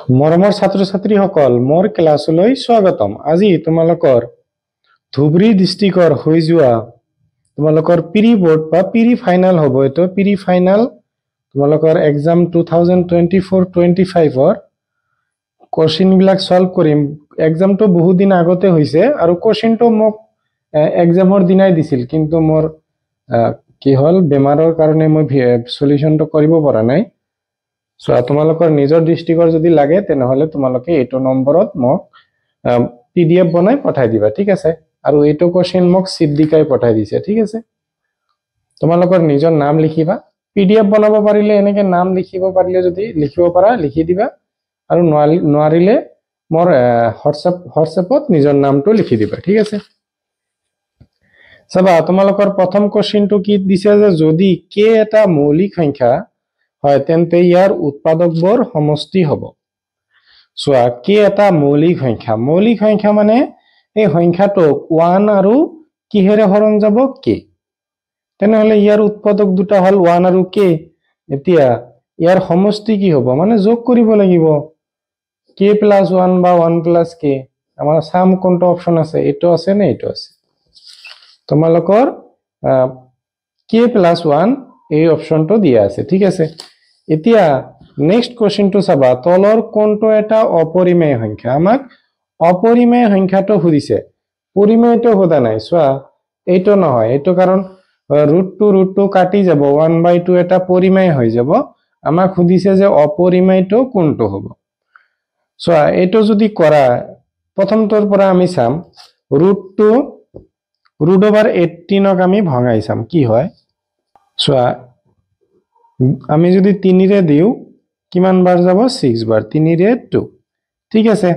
মৰমৰ ছাত্ৰ-ছাত্ৰীসকল মোৰ ক্লাছলৈ স্বাগতম। আজি তোমালোকৰ ধুবুৰী ডিষ্ট্ৰিক্টৰ হৈ যোৱা তোমালোকৰ প্ৰি বোৰ্ড বা প্ৰি ফাইনাল হ'ব। এটো প্ৰি ফাইনাল তোমালোকৰ এক্সাম 2024-25 ৰ কোশ্চেন বিলাক সলভ কৰিম। এক্সামটো বহুত দিন আগতে হৈছে আৰু কোশ্চেনটো মোক এক্সামৰ দিনাই দিছিল, কিন্তু মোৰ কি হল বেমাৰৰ কাৰণে মই সলিউশনটো কৰিব পৰা নাই। সো তোমালোকৰ নিজৰ ডিস্ট্ৰিক্টৰ যদি লাগে তেনেহলে তোমালোকে এইটো নম্বৰত মোক পিডিএফ বনাই পঠাই দিবা, ঠিক আছে। আৰু এইটো কোশ্চেন মোক সিদ্দিকাই পঠাই দিছে, ঠিক আছে। তোমালোকৰ নিজৰ নাম লিখিবা। পিডিএফ বনাব পাৰিলে এনেকে নাম লিখিব পাৰিলে যদি লিখিব পাৰা লিখি দিবা, আৰু নোৱাৰিলে মোৰ হোৱাটসএপত নিজৰ নামটো লিখি দিবা, ঠিক আছে। চাবা তোমালোকৰ প্ৰথম কোশ্চেনটো কি দিছে যে যদি কে এটা মৌলিক সংখ্যা হয় তেন্তে ইয়াৰ উৎপাদকবোৰ সমষ্টি হ'ব। চোৱা কে এটা মৌলিক সংখ্যা। মৌলিক সংখ্যা মানে এই সংখ্যাটোক 1 আৰু কিহেৰে হৰণ যাব কে। তেনেহলে ইয়াৰ উৎপাদক দুটা হল 1 আৰু কে। এতিয়া ইয়াৰ সমষ্টি কি হ'ব, মানে যোগ কৰিব লাগিব কে প্লাস 1 বা 1 প্লাস কে। আমাৰ সাম কোনটো অপশন আছে, এইটো আছে নে এইটো আছে। তোমালোকৰ কে প্লাস 1 এই অপশনটো দিয়া আছে, ঠিক আছে। এতিয়া নেক্সট কোশ্চেনটো চাবা, তলৰ কোনটো এটা অপৰিমেয় সংখ্যা। আমাক অপৰিমেয় সংখ্যাটো সুধিছে, পৰিমেয়টো সোধা নাই। চোৱা এইটো নহয়, এইটো কাৰণ √2 কাটি যাব, 1/2 এটা পৰিমেয় হৈ যাব। আমাক সুধিছে যে অপৰিমেয়টো কোনটো হ'ব। চোৱা এইটো যদি কৰা প্ৰথমটোৰ পৰা আমি চাম, √2√18ক আমি ভঙাই চাম কি হয়। চোৱা আমি যদি 3ৰে দিও কিমান বাৰ যাব, 6 বাৰ। 3ৰে 2, ঠিক আছে।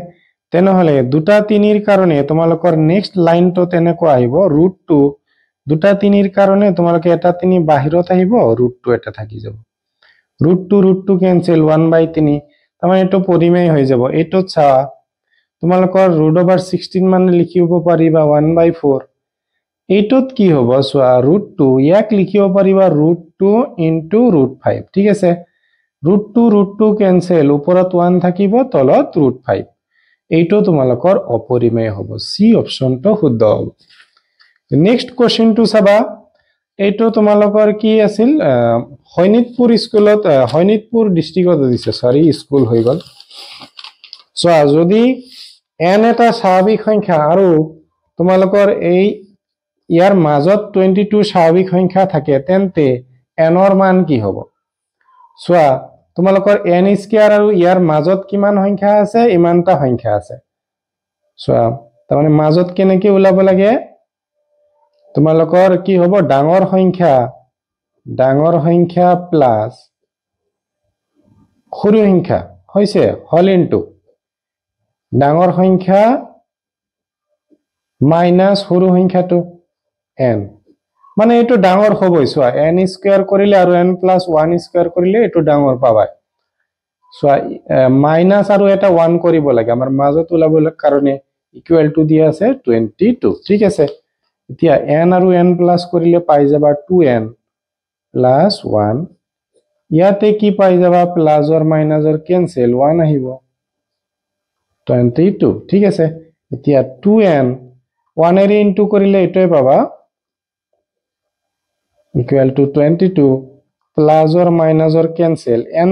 তেনেহলে দুটা 3ৰ কাৰণে তোমালোকৰ নেক্সট লাইনটো তেনেকুৱা আহিব, √2 দুটা 3ৰ কাৰণে তোমালোকে এটা 3 বাহিৰত আহিব, √2 এটা থাকি যাব। √2 কেনসেল, 1/3, তাৰমানে এইটো পৰিমেয় হৈ যাব। এইটো চাৱা তোমালোকৰ √16 মানে লিখিব পাৰিবা 1/4। এইটোত কি হ'ব, চোৱা √2 ইয়াক লিখিব পাৰিবা √2 ইনটু √5, ঠিক আছে। √2 কেনসেল, ওপৰত 1 থাকিব, তলত √5। এইটো তোমালোকৰ অপৰিমেয় হ'ব। সি অপশনটো শুদ্ধ হ'ব। নেক্সট কোশ্চেনটো চাবা, এইটো তোমালোকৰ কি আছিল, হৈনিতপুৰ স্কুলত হৈনিতপুৰ ডিস্ট্ৰিক্টত দিছে, সৰি স্কুল হৈ গল। চোৱা যদি n এটা স্বাভাৱিক সংখ্যা আৰু তোমালোকৰ এই ইয়াৰ মাজত 22 স্বাভাৱিক সংখ্যা থাকে তেন্তে nৰ মান কি হ'ব। চোৱা তোমালোকৰ n স্কয়াৰ আৰু ইয়াৰ মাজত কিমান সংখ্যা আছে, ইমানটা সংখ্যা আছে। চোৱা তাৰমানে মাজত কেনেকৈ ওলাব লাগে, তোমালোকৰ কি হ'ব, ডাঙৰ সংখ্যা প্লাস সৰু সংখ্যা হৈছে হল ইনটু ডাঙৰ সংখ্যা মাইনাস সৰু সংখ্যাটো n, মানে এইটো ডাঙৰ হ'বই। চোৱা n স্কয়াৰ কৰিলে আৰু n প্লাস 1 স্কয়াৰ কৰিলে এইটো ডাঙৰ পাবা। চোৱা মাইনাস আৰু এটা 1 কৰিব লাগে, আমাৰ মাজত ওলাবলৈ কাৰণে ইকুৱেল টু দিয়া আছে 22, ঠিক আছে। এতিয়া n আৰু n প্লাস কৰিলে পাই যাবা 2n প্লাস 1। ইয়াতে কি পাই যাবা, প্লাসৰ মাইনাসৰ কেনসেল, 1 আহিব, 22, ঠিক আছে। এতিয়া 2n 1 এৰে ইনটু কৰিলে এইটোৱে পাবা ইকুৱেল টু 22 প্লাসৰ মাইনাসৰ কেনসেল, n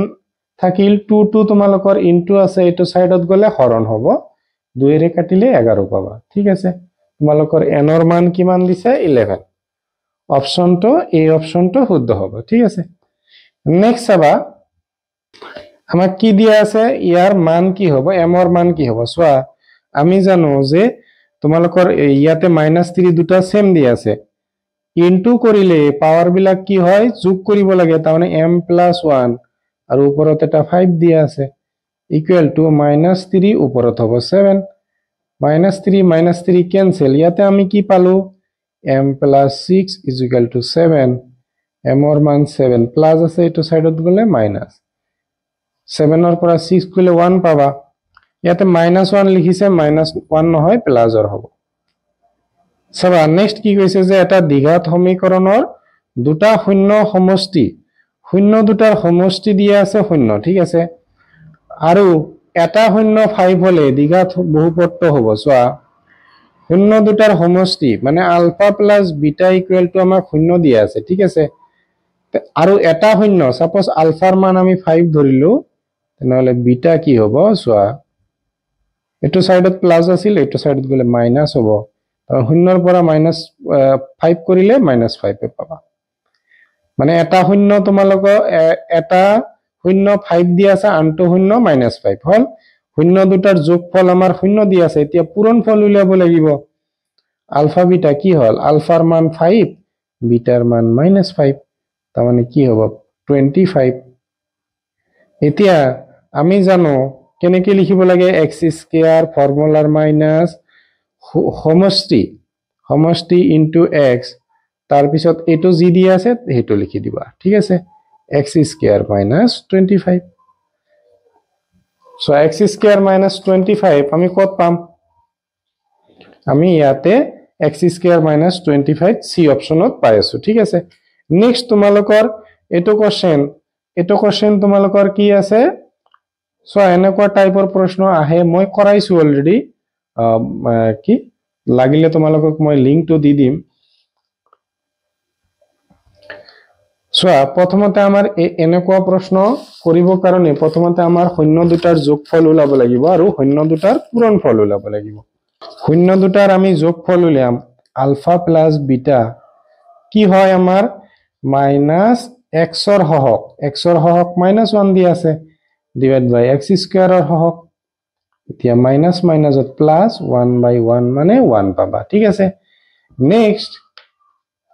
থাকিল 2 তোমালোকৰ ইনটু আছে, এইটো সাইডত গলে হৰণ হ'ব, 2 এৰে কাটিলে 11 পাবা, ঠিক আছে। তোমালোকৰ n ৰ মান কিমান দিছে, 11। অপশনটো এই অপশনটো শুদ্ধ হ'ব, ঠিক আছে। নেক্সট চাবা আমাক কি দিয়া আছে, ইয়াৰ মান কি হ'ব, m ৰ মান কি হ'ব। চোৱা আমি জানো যে তোমালোকৰ ইয়াতে -3 দুটা সেম দিয়া আছে, ইনটু কৰিলে পাৱাৰ বিলাক কি হয়, যোগ কৰিব লাগে, তাৰমানে m প্লাস 1 আৰু ওপৰত এটা 5 দিয়া আছে, ইকুৱেল টু -3 ওপৰত হ'ব 7, -3 কেনসেল। ইয়াতে আমি কি পালো, m plus 6 is equal to 7, m ৰ মান 7, প্লাস আছে এইটো সাইডত গলে মাইনাস, 7 ৰ পৰা 6 গলে 1 পাবা। ইয়াতে -1 লিখিছে, -1 নহয় প্লাসৰ হ'ব। চাবা নেক্সট কি কৈছে যে এটা দ্বিঘাত সমীকৰণৰ দুটা শূন্য সমষ্টি, শূন্য দুটাৰ সমষ্টি দিয়া আছে 0, ঠিক আছে। আৰু এটা শূন্য 5 হলে দ্বিঘাত বহুপদটো হ'ব চোৱা শূন্য দুটাৰ সমষ্টি মানে alpha plus beta equal to আমাক শূন্য দিয়া আছে ঠিক আছে আৰু এটা শূন্য সাপোজ আলফাৰ মান আমি 5 ধৰিলো তেনেহলে বিটা কি হ'ব চোৱা এটো সাইডত প্লাস আছিল এটো সাইডত গলে মাইনাস হ'ব আৰু শূন্যৰ পৰা মাইনাস 5 কৰিলে মাইনাস 5 পাবা মানে এটা শূন্য তোমালোকৰ এটা শূন্য 5 দিয়া আছে আনটো শূন্য মাইনাস 5 হল শূন্য দুটাৰ যোগফল আমাৰ শূন্য দিয়া আছে এতিয়া পূৰণফল উলিয়াব লাগিব আলফা বিটা কি হল আলফাৰ মান 5 বিটাৰ মান মাইনাস 5 তাৰ মানে কি হ'ব 25 এতিয়া আমি জানো কেনেকৈ লিখিব লাগে x স্কয়ার ফৰ্মুলাৰ মাইনাস সমষ্টি ইনটু x তাৰ পিছত এটো জি দিয়া আছে হেটো লিখি দিবা ঠিক আছে x square minus 25 so x square minus 25 আমি কত পাম আমি ইয়াতে x স্কয়ার মাইনাস 25 সি অপশনত পাই আছো ঠিক আছে নেক্সট তোমালোকৰ এটো কোশ্চেন তোমালোকৰ কি আছে সো এনেকুৱা টাইপৰ প্ৰশ্ন আহে মই কৰাইছো অলৰেডি কি লাগিলে তোমালোকক মই লিংকটো দি দিম সো প্ৰথমতে আমাৰ এনেকুৱা প্ৰশ্ন কৰিব কাৰণে প্ৰথমতে আমাৰ শূন্য দুটাৰ যোগফল উলাব লাগিব আৰু শূন্য দুটাৰ পূৰণফল উলাব লাগিব শূন্য দুটাৰ আমি যোগফল উলিয়াম আলফা প্লাস বিটা কি হয় আমাৰ মাইনাস x ৰ হহক মাইনাস 1 দি আছে ডিভাইড বাই x স্কয়াৰৰ হহক এতিয়া মাইনাস মাইনাসত প্লাস 1/1 মানে 1 পাবা ঠিক আছে নেক্সট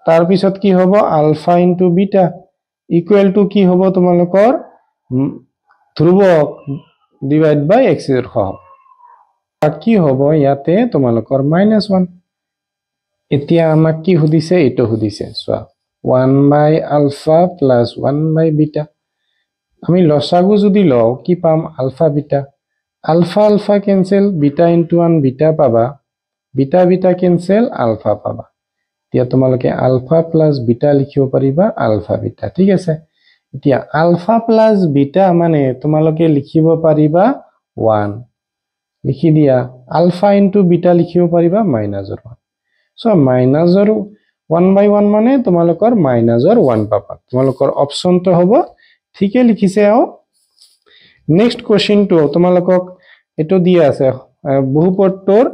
তাৰ পিছত কি হ'ব alpha into beta equal to কি হ'ব তোমালোকৰ ধ্ৰুবক ডিভাইড বাই x ৰ হহক কি হ'ব ইয়াতে তোমালোকৰ -1 এতিয়া আমাক কি সুধিছে এটো সুধিছে চোৱা 1/alpha plus 1/beta আমি লসাগু যদি লও কি পাম alpha beta alpha cancel beta into 1 beta পাবা বিটা ক্যান্সেল আলফা পাবা এতিয়া তোমালোকে আলফা প্লাস বিটা লিখিব পাৰিবা আলফা বিটা ঠিক আছে এতিয়া আলফা প্লাস বিটা মানে তোমালোকে লিখিব পাৰিবা 1 লিখি দিয়া আলফা ইনটু বিটা লিখিব পাৰিবা -1 সো মাইনাসৰ 1/1 মানে তোমালোকৰ -1 পাবা তোমালোকৰ অপশনটো হ'ব ঠিকে লিখিছে আও নেক্সট কোশ্চেনটো তোমালোকক এটো দিয়া আছে বহুপদটোৰ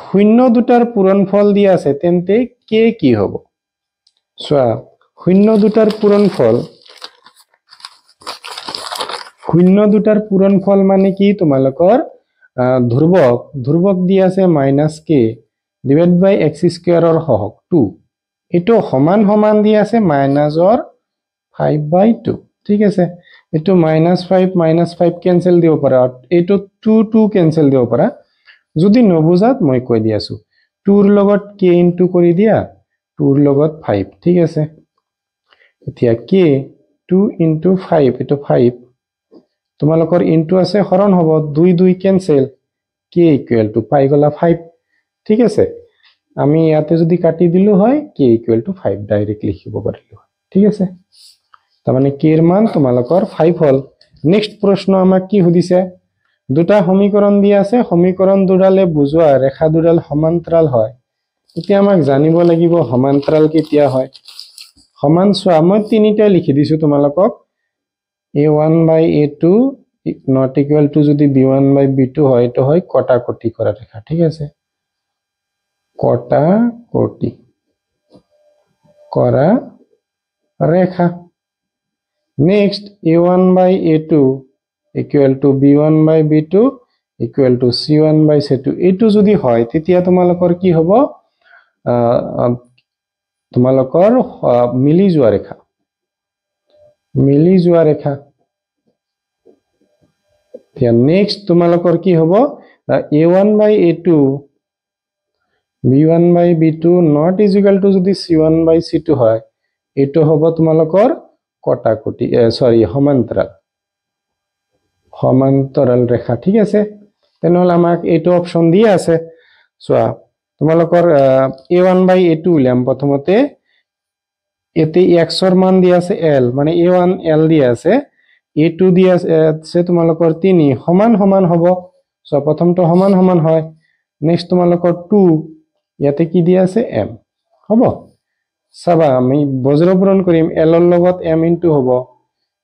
শূন্য দুটাৰ পূৰণফল দিয়া আছে তেন্তে কে কি হ'ব চোৱা শূন্য দুটাৰ মানে কি তোমালোকৰ ধ্ৰুবক দিয়া আছে -k ডিভাইড বাই x স্কয়াৰৰ হহক 2 এটো সমান দিয়া আছে মাইনাসৰ 5/2 ঠিক আছে এটো -5 ক্যান্সেল দিব পাৰা এটো 2 ক্যান্সেল দিব পাৰা যদি নবুজাত মই কৈ দি আছো 2 ৰ লগত k ইনটু কৰি দিয়া 2 ৰ লগত 5 ঠিক আছে এতিয়া k 2 ইনটু 5 এটো 5 তোমালোকৰ ইনটু আছে হৰণ হ'ব 2 ক্যান্সেল k ইকুয়াল টু পাই গলা 5 ঠিক আছে আমি ইয়াতে যদি কাটি দিলু হয় k ইকুয়াল টু 5 ডাইরেক্ট লিখিব পাৰিলো ঠিক আছে তাৰ মানে k এৰ মান তোমালোকৰ 5 হল নেক্সট প্ৰশ্ন আমাক কি সুধিছে দুটা সমীকৰণ দিয়া আছে সমীকৰণ দুডালে বুজোৱা ৰেখা দুডাল সমান্তৰাল হয় এতিয়া আমাক জানিব লাগিব সমান্তৰাল কেতিয়া হয় সমান চোৱা মই তিনিটা লিখি দিছো তোমালোকক a1/a2 not equal to যদি b1/b2 হয় তো হয় কটাকটি কৰা ৰেখা ঠিক আছে কটাকটি কৰা রেখা next a1/a2 equal to b1/b2 equal to c1/c2 এটো যদি হয় তেতিয়া তোমালোকৰ কি হ'ব তোমালোকৰ মিলি যোৱা ৰেখা এতিয়া নেক্সট তোমালোকৰ কি হ'ব a1/a2 b1/b2 not is equal to যদি c1/c2 হয় এটো হ'ব তোমালোকৰ কটাকটি সৰি সমান্তৰাল ৰেখা ঠিক আছে তেনেহলে আমাক এটো অপশন দিয়া আছে সোয়া তোমালোকৰ a1/a2 উলিয়াম প্ৰথমতে এতে x ৰ মান দিয়া আছে l মানে a1 l দিয়া আছে a2 দিয়া আছে তোমালোকৰ 3 সমান সমান হ'ব সো প্ৰথমটো সমান সমান হয় নেক্সট তোমালোকৰ 2 ইয়াতে কি দিয়া আছে m হ'ব চাবা আমি বজ্ৰ পূৰণ কৰিম l ৰ লগত m ইনটু হ'ব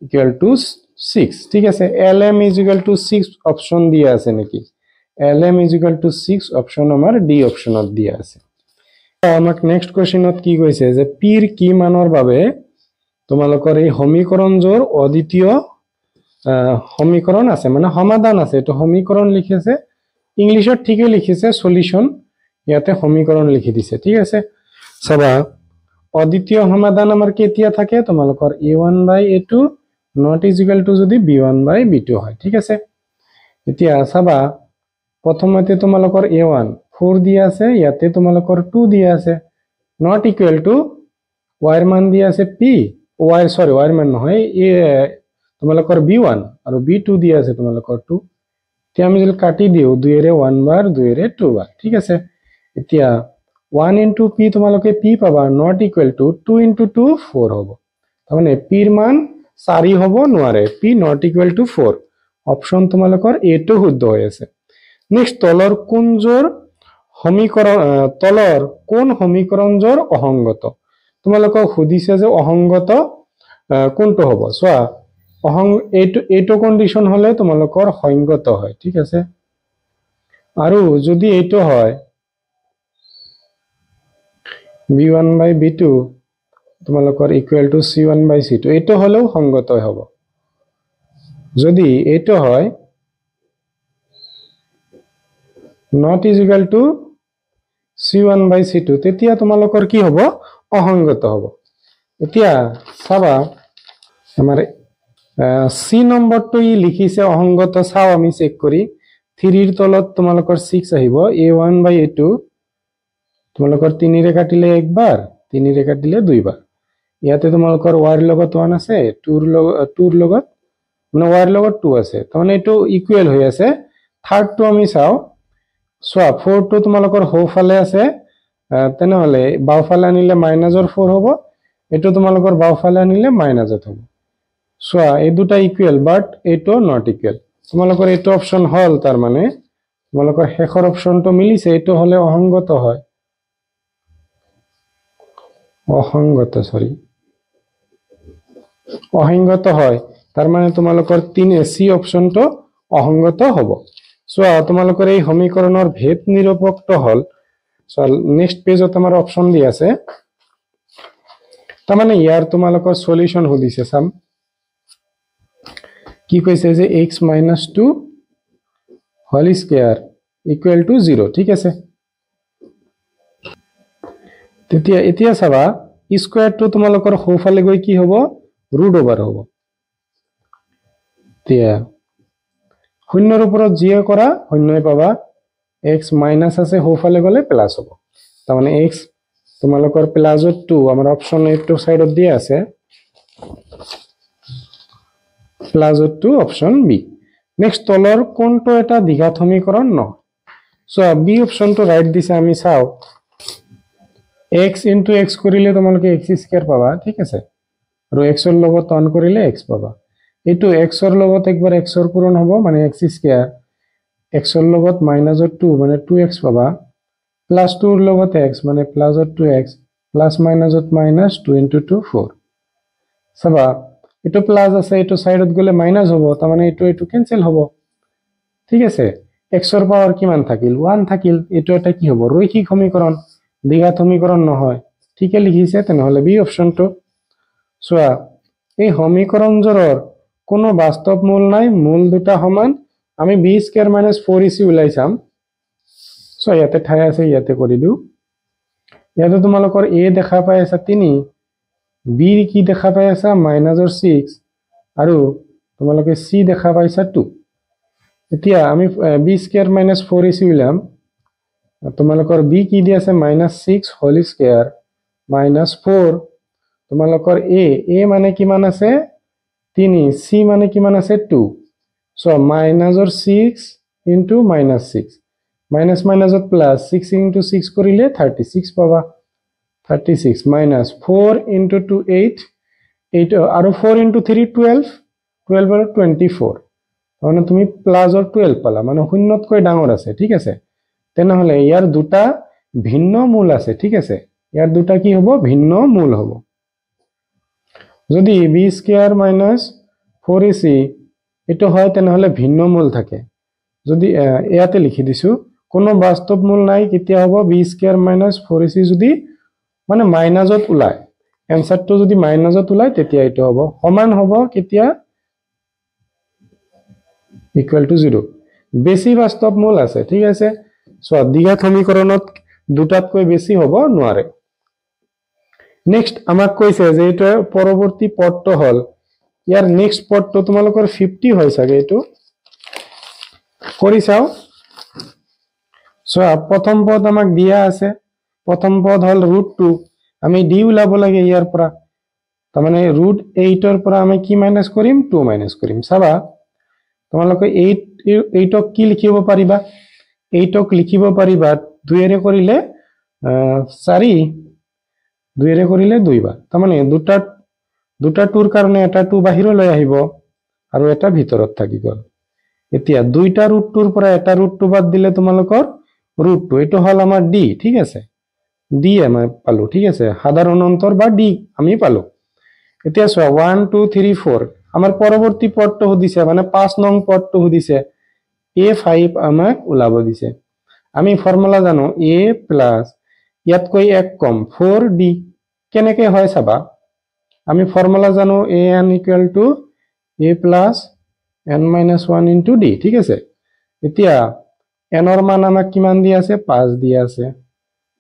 ইকুৱেল টু 6 ঠিক আছে lm is equal to 6 option দিয়া আছে নেকি lm is equal to 6 option আমাৰ ডি অপচনত দিয়া আছে আমাক নেক্সট কোৱেশ্চনত কি কৈছে যে p ৰ কি মানৰ বাবে তোমালোকৰ এই সমীকৰণজোৰ অদ্বিতীয় সমীকৰণ আছে মানে সমাধান আছে তো সমীকৰণ লিখিছে ইংলিশত ঠিকই লিখিছে সলিউশন ইয়াতে সমীকৰণ লিখি দিছে ঠিক আছে চাবা অদ্বিতীয় সমাধান আমাৰ কেতিয়া থাকে তোমালোকৰ a1 by a2 not is equal to যদি b1 by b2 হয় ঠিক আছে এতিয়া চাবা প্ৰথমতে তোমালোকৰ a1 4 দিয়া আছে ইয়াতে তোমালোকৰ 2 দিয়া আছে not equal to y ৰ মান দিয়া আছে p y সৰি y ৰ মান নহয় এ তোমালোকৰ b1 আৰু b2 দিয়া আছে তোমালোকৰ 2 এতিয়া আমি যদি কাটি দিও 2 ৰে 1 বাৰ 2 ৰে 2 বাৰ ঠিক আছে এতিয়া 1 into p তোমালোকে p পাবা not equal to 2 into 2 4 হ'ব তাৰমানে p ৰ মান 4 হ'ব নোৱাৰে p not equal to 4 option তোমালোকৰ a টো শুদ্ধ হৈ আছে নেক্সট তলৰ কোনজোৰ সমীকৰণ তলৰ কোন সমীকৰণজোৰ অসংগত তোমালোকক সুধিছে যে অসংগত কোনটো হ'ব চোৱা এইটো কন্ডিশন হলে তোমালোকৰ সংগত হয় ঠিক আছে আৰু যদি এইটো হয় b1 by b2 তোমালোকৰ equal to c1 by c2 এইটো হলেও সংগত হ'ব যদি এইটো হয় not is equal to c1 by c2 তেতিয়া তোমালোকৰ কি হ'ব অসংগত হ'ব এতিয়া চাবা আমাৰ সি নম্বৰটো ই লিখিছে অসংগত চাও আমি চেক কৰি 3 ৰ তলত তোমালোকৰ 6 আহিব a1 by a2 তোমালোকৰ 3 ৰে কাটিলে একবাৰ 3 ৰে কাটিলে দুইবাৰ ইয়াতে তোমালোকৰ y ৰ লগত 1 আছে 2 ৰ লগত মানে y ৰ লগত 2 আছে তাৰমানে এটো ইকুৱেল হৈ আছে থাৰ্ড টো আমি চাও সোৱা 4 টো তোমালোকৰ হোফালে আছে তেনেহলে বাওফালে আনিলে মাইনাসৰ 4 হ'ব এটো তোমালোকৰ বাওফালে আনিলে মাইনাসত হ'ব সোৱা এই দুটা ইকুৱেল বাট এটো নট ইকুৱেল তোমালোকৰ এটো অপচন হল তাৰ মানে তোমালোকৰ শেষৰ অপচনটো মিলিছে এটো হলে অসংগত হয় অসংগত হয় তাৰ মানে তোমালোকৰ 3 সি অপচনটো অসংগত হ'ব সোৱা তোমালোকৰ এই সমীকৰণৰ ভেদ নিৰপেক্ষ হল সো নেক্সট পেজত আমাৰ অপচন দি আছে তাৰ মানে ইয়াৰ তোমালোকৰ সলিউশন হলিছে সাম কি কৈছে যে x - 2 whole square equal to 0 ঠিক আছে তেতিয়া এতিয়া চাবা স্কয়াৰটো তোমালোকৰ হোফালে গৈ কি হ'ব ৰুট ওভাৰ হ'ব তেতিয়া শূন্যৰ ওপৰত জিয়ে কৰা শূন্যই পাবা x মাইনাস আছে হোফালে গলে প্লাস হ'ব তাৰ মানে x তোমালোকৰ প্লাসত 2 আমাৰ অপচন এইটো সাইডত দিয়া আছে প্লাসত 2 অপচন বি নেক্সট তলৰ কোনটো এটা দ্বিঘাত সমীকৰণ ন সো বি অপচনটো ৰাইট দিছে আমি চাও x into x কৰিলে তোমালোকে x স্কয়াৰ পাবা ঠিক আছে আৰু x ৰ লগত 1 কৰিলে x পাবা এটো x ৰ লগত একবাৰ x ৰ পূৰণ হ'ব মানে x স্কয়াৰ x ৰ লগত -2 মানে 2x পাবা প্লাস 2 ৰ লগত x মানে প্লাসত 2x প্লাস মাইনাসত -2 into 2 4 চাবা এটো প্লাস আছে এটো সাইডত গলে মাইনাস হ'ব তাৰ মানে এটো ক্যান্সেল হ'ব ঠিক আছে x ৰ পাৱাৰ কিমান থাকিল 1 থাকিল এটো এটা কি হ'ব ৰৈখিক সমীকৰণ দ্বিঘাত সমীকৰণ নহয় ঠিকে লিখিছে তেনেহলে বি অপচনটো সোৱা এই সমীকৰণজোৰৰ কোনো বাস্তৱ মূল নাই মূল দুটা সমান আমি b স্কয়াৰ - 4ac উলাইছাম সো ইয়াতে ঠাই আছে ইয়াতে কৰি দিও ইয়াতে তোমালোকৰ a দেখা পাই আছে 3 b কি দেখা পাই আছে -6 আৰু তোমালোকে c দেখা পাইছা 2 এতিয়া আমি b স্কয়াৰ - 4ac উলাম তোমালোকৰ b কি দি আছে -6 হোল স্কয়াৰ -4 তোমালোকৰ a মানে কিমান আছে 3 c মানে কিমান আছে 2 সো -6 into -6 মাইনাস মাইনাসত প্লাস 6 into 6 কৰিলে 36 পাবা 36 -4 into 2 8 8 আৰু 4 into 3 12 12 আৰু 24 মানে তুমি প্লাসৰ 12 পালা মানে শূন্যতকৈ ডাঙৰ আছে ঠিক আছে তেনেহলে ইয়াৰ দুটা ভিন্ন মূল আছে ঠিক আছে ইয়াৰ দুটা কি হ'ব ভিন্ন মূল হ'ব যদি b স্কয়ার মাইনাস 4ac এটো হয় তেনেহলে ভিন্ন মূল থাকে যদি ইয়াতে লিখি দিছো কোনো বাস্তব মূল নাই কেতিয়া হ'ব b স্কয়ার মাইনাস 4ac যদি মানে মাইনাসত উলায় এনসারটো যদি মাইনাসত উলায় তেতিয়া এটো হ'ব সমান হ'ব কেতিয়া ইকুয়াল টু 0 বেছি বাস্তব মূল আছে ঠিক আছে সো দ্বিঘাত সমীকৰণত দুটাতকৈ বেছি হ'ব নোৱাৰে নেক্সট আমাক কৈছে যে এটা পৰৱৰ্তী পদটো হল ইয়াৰ নেক্সট পদটো তোমালোকৰ 50 হয় সাগে এটো কৰি চাও সো প্ৰথম পদ আমাক দিয়া আছে প্ৰথম পদ হল √2 আমি d উলাব লাগে ইয়াৰ পৰা তাৰ মানে √8 ৰ পৰা আমি কি মাইনাস কৰিম 2 মাইনাস কৰিম চাবা তোমালোকে 8 ক কি লিখিব পাৰিবা 8 ক লিখিব পাৰিবা 2 এৰে কৰিলে 4 2 এৰে কৰিলে 2 বাৰ তাৰ মানে দুটা টুৰ কাৰণে এটা 2 বাহিৰলৈ আহিব আৰু এটা ভিতৰত থাকি গল এতিয়া দুইটা √2 ৰ পৰা এটা √2 বাদ দিলে তোমালোকৰ √2 এটো হল আমাৰ d ঠিক আছে d আমি পালো ঠিক আছে সাধাৰণ অন্তৰ বা d আমি পালো এতিয়া চোৱা 1 2 3 4 আমাৰ পৰৱৰ্তী পদটো হদিছে মানে 5 নং পদটো হদিছে a5 আমাক উলাব দিছে আমি ফৰ্মুলা জানো a প্লাস ইয়াতকৈ এক কম 4d কেনেকৈ হয় চাবা আমি ফৰ্মুলা জানো an = a plus n minus 1 into d ঠিক আছে এতিয়া n ৰ মান আমাক কিমান দি আছে 5 দি আছে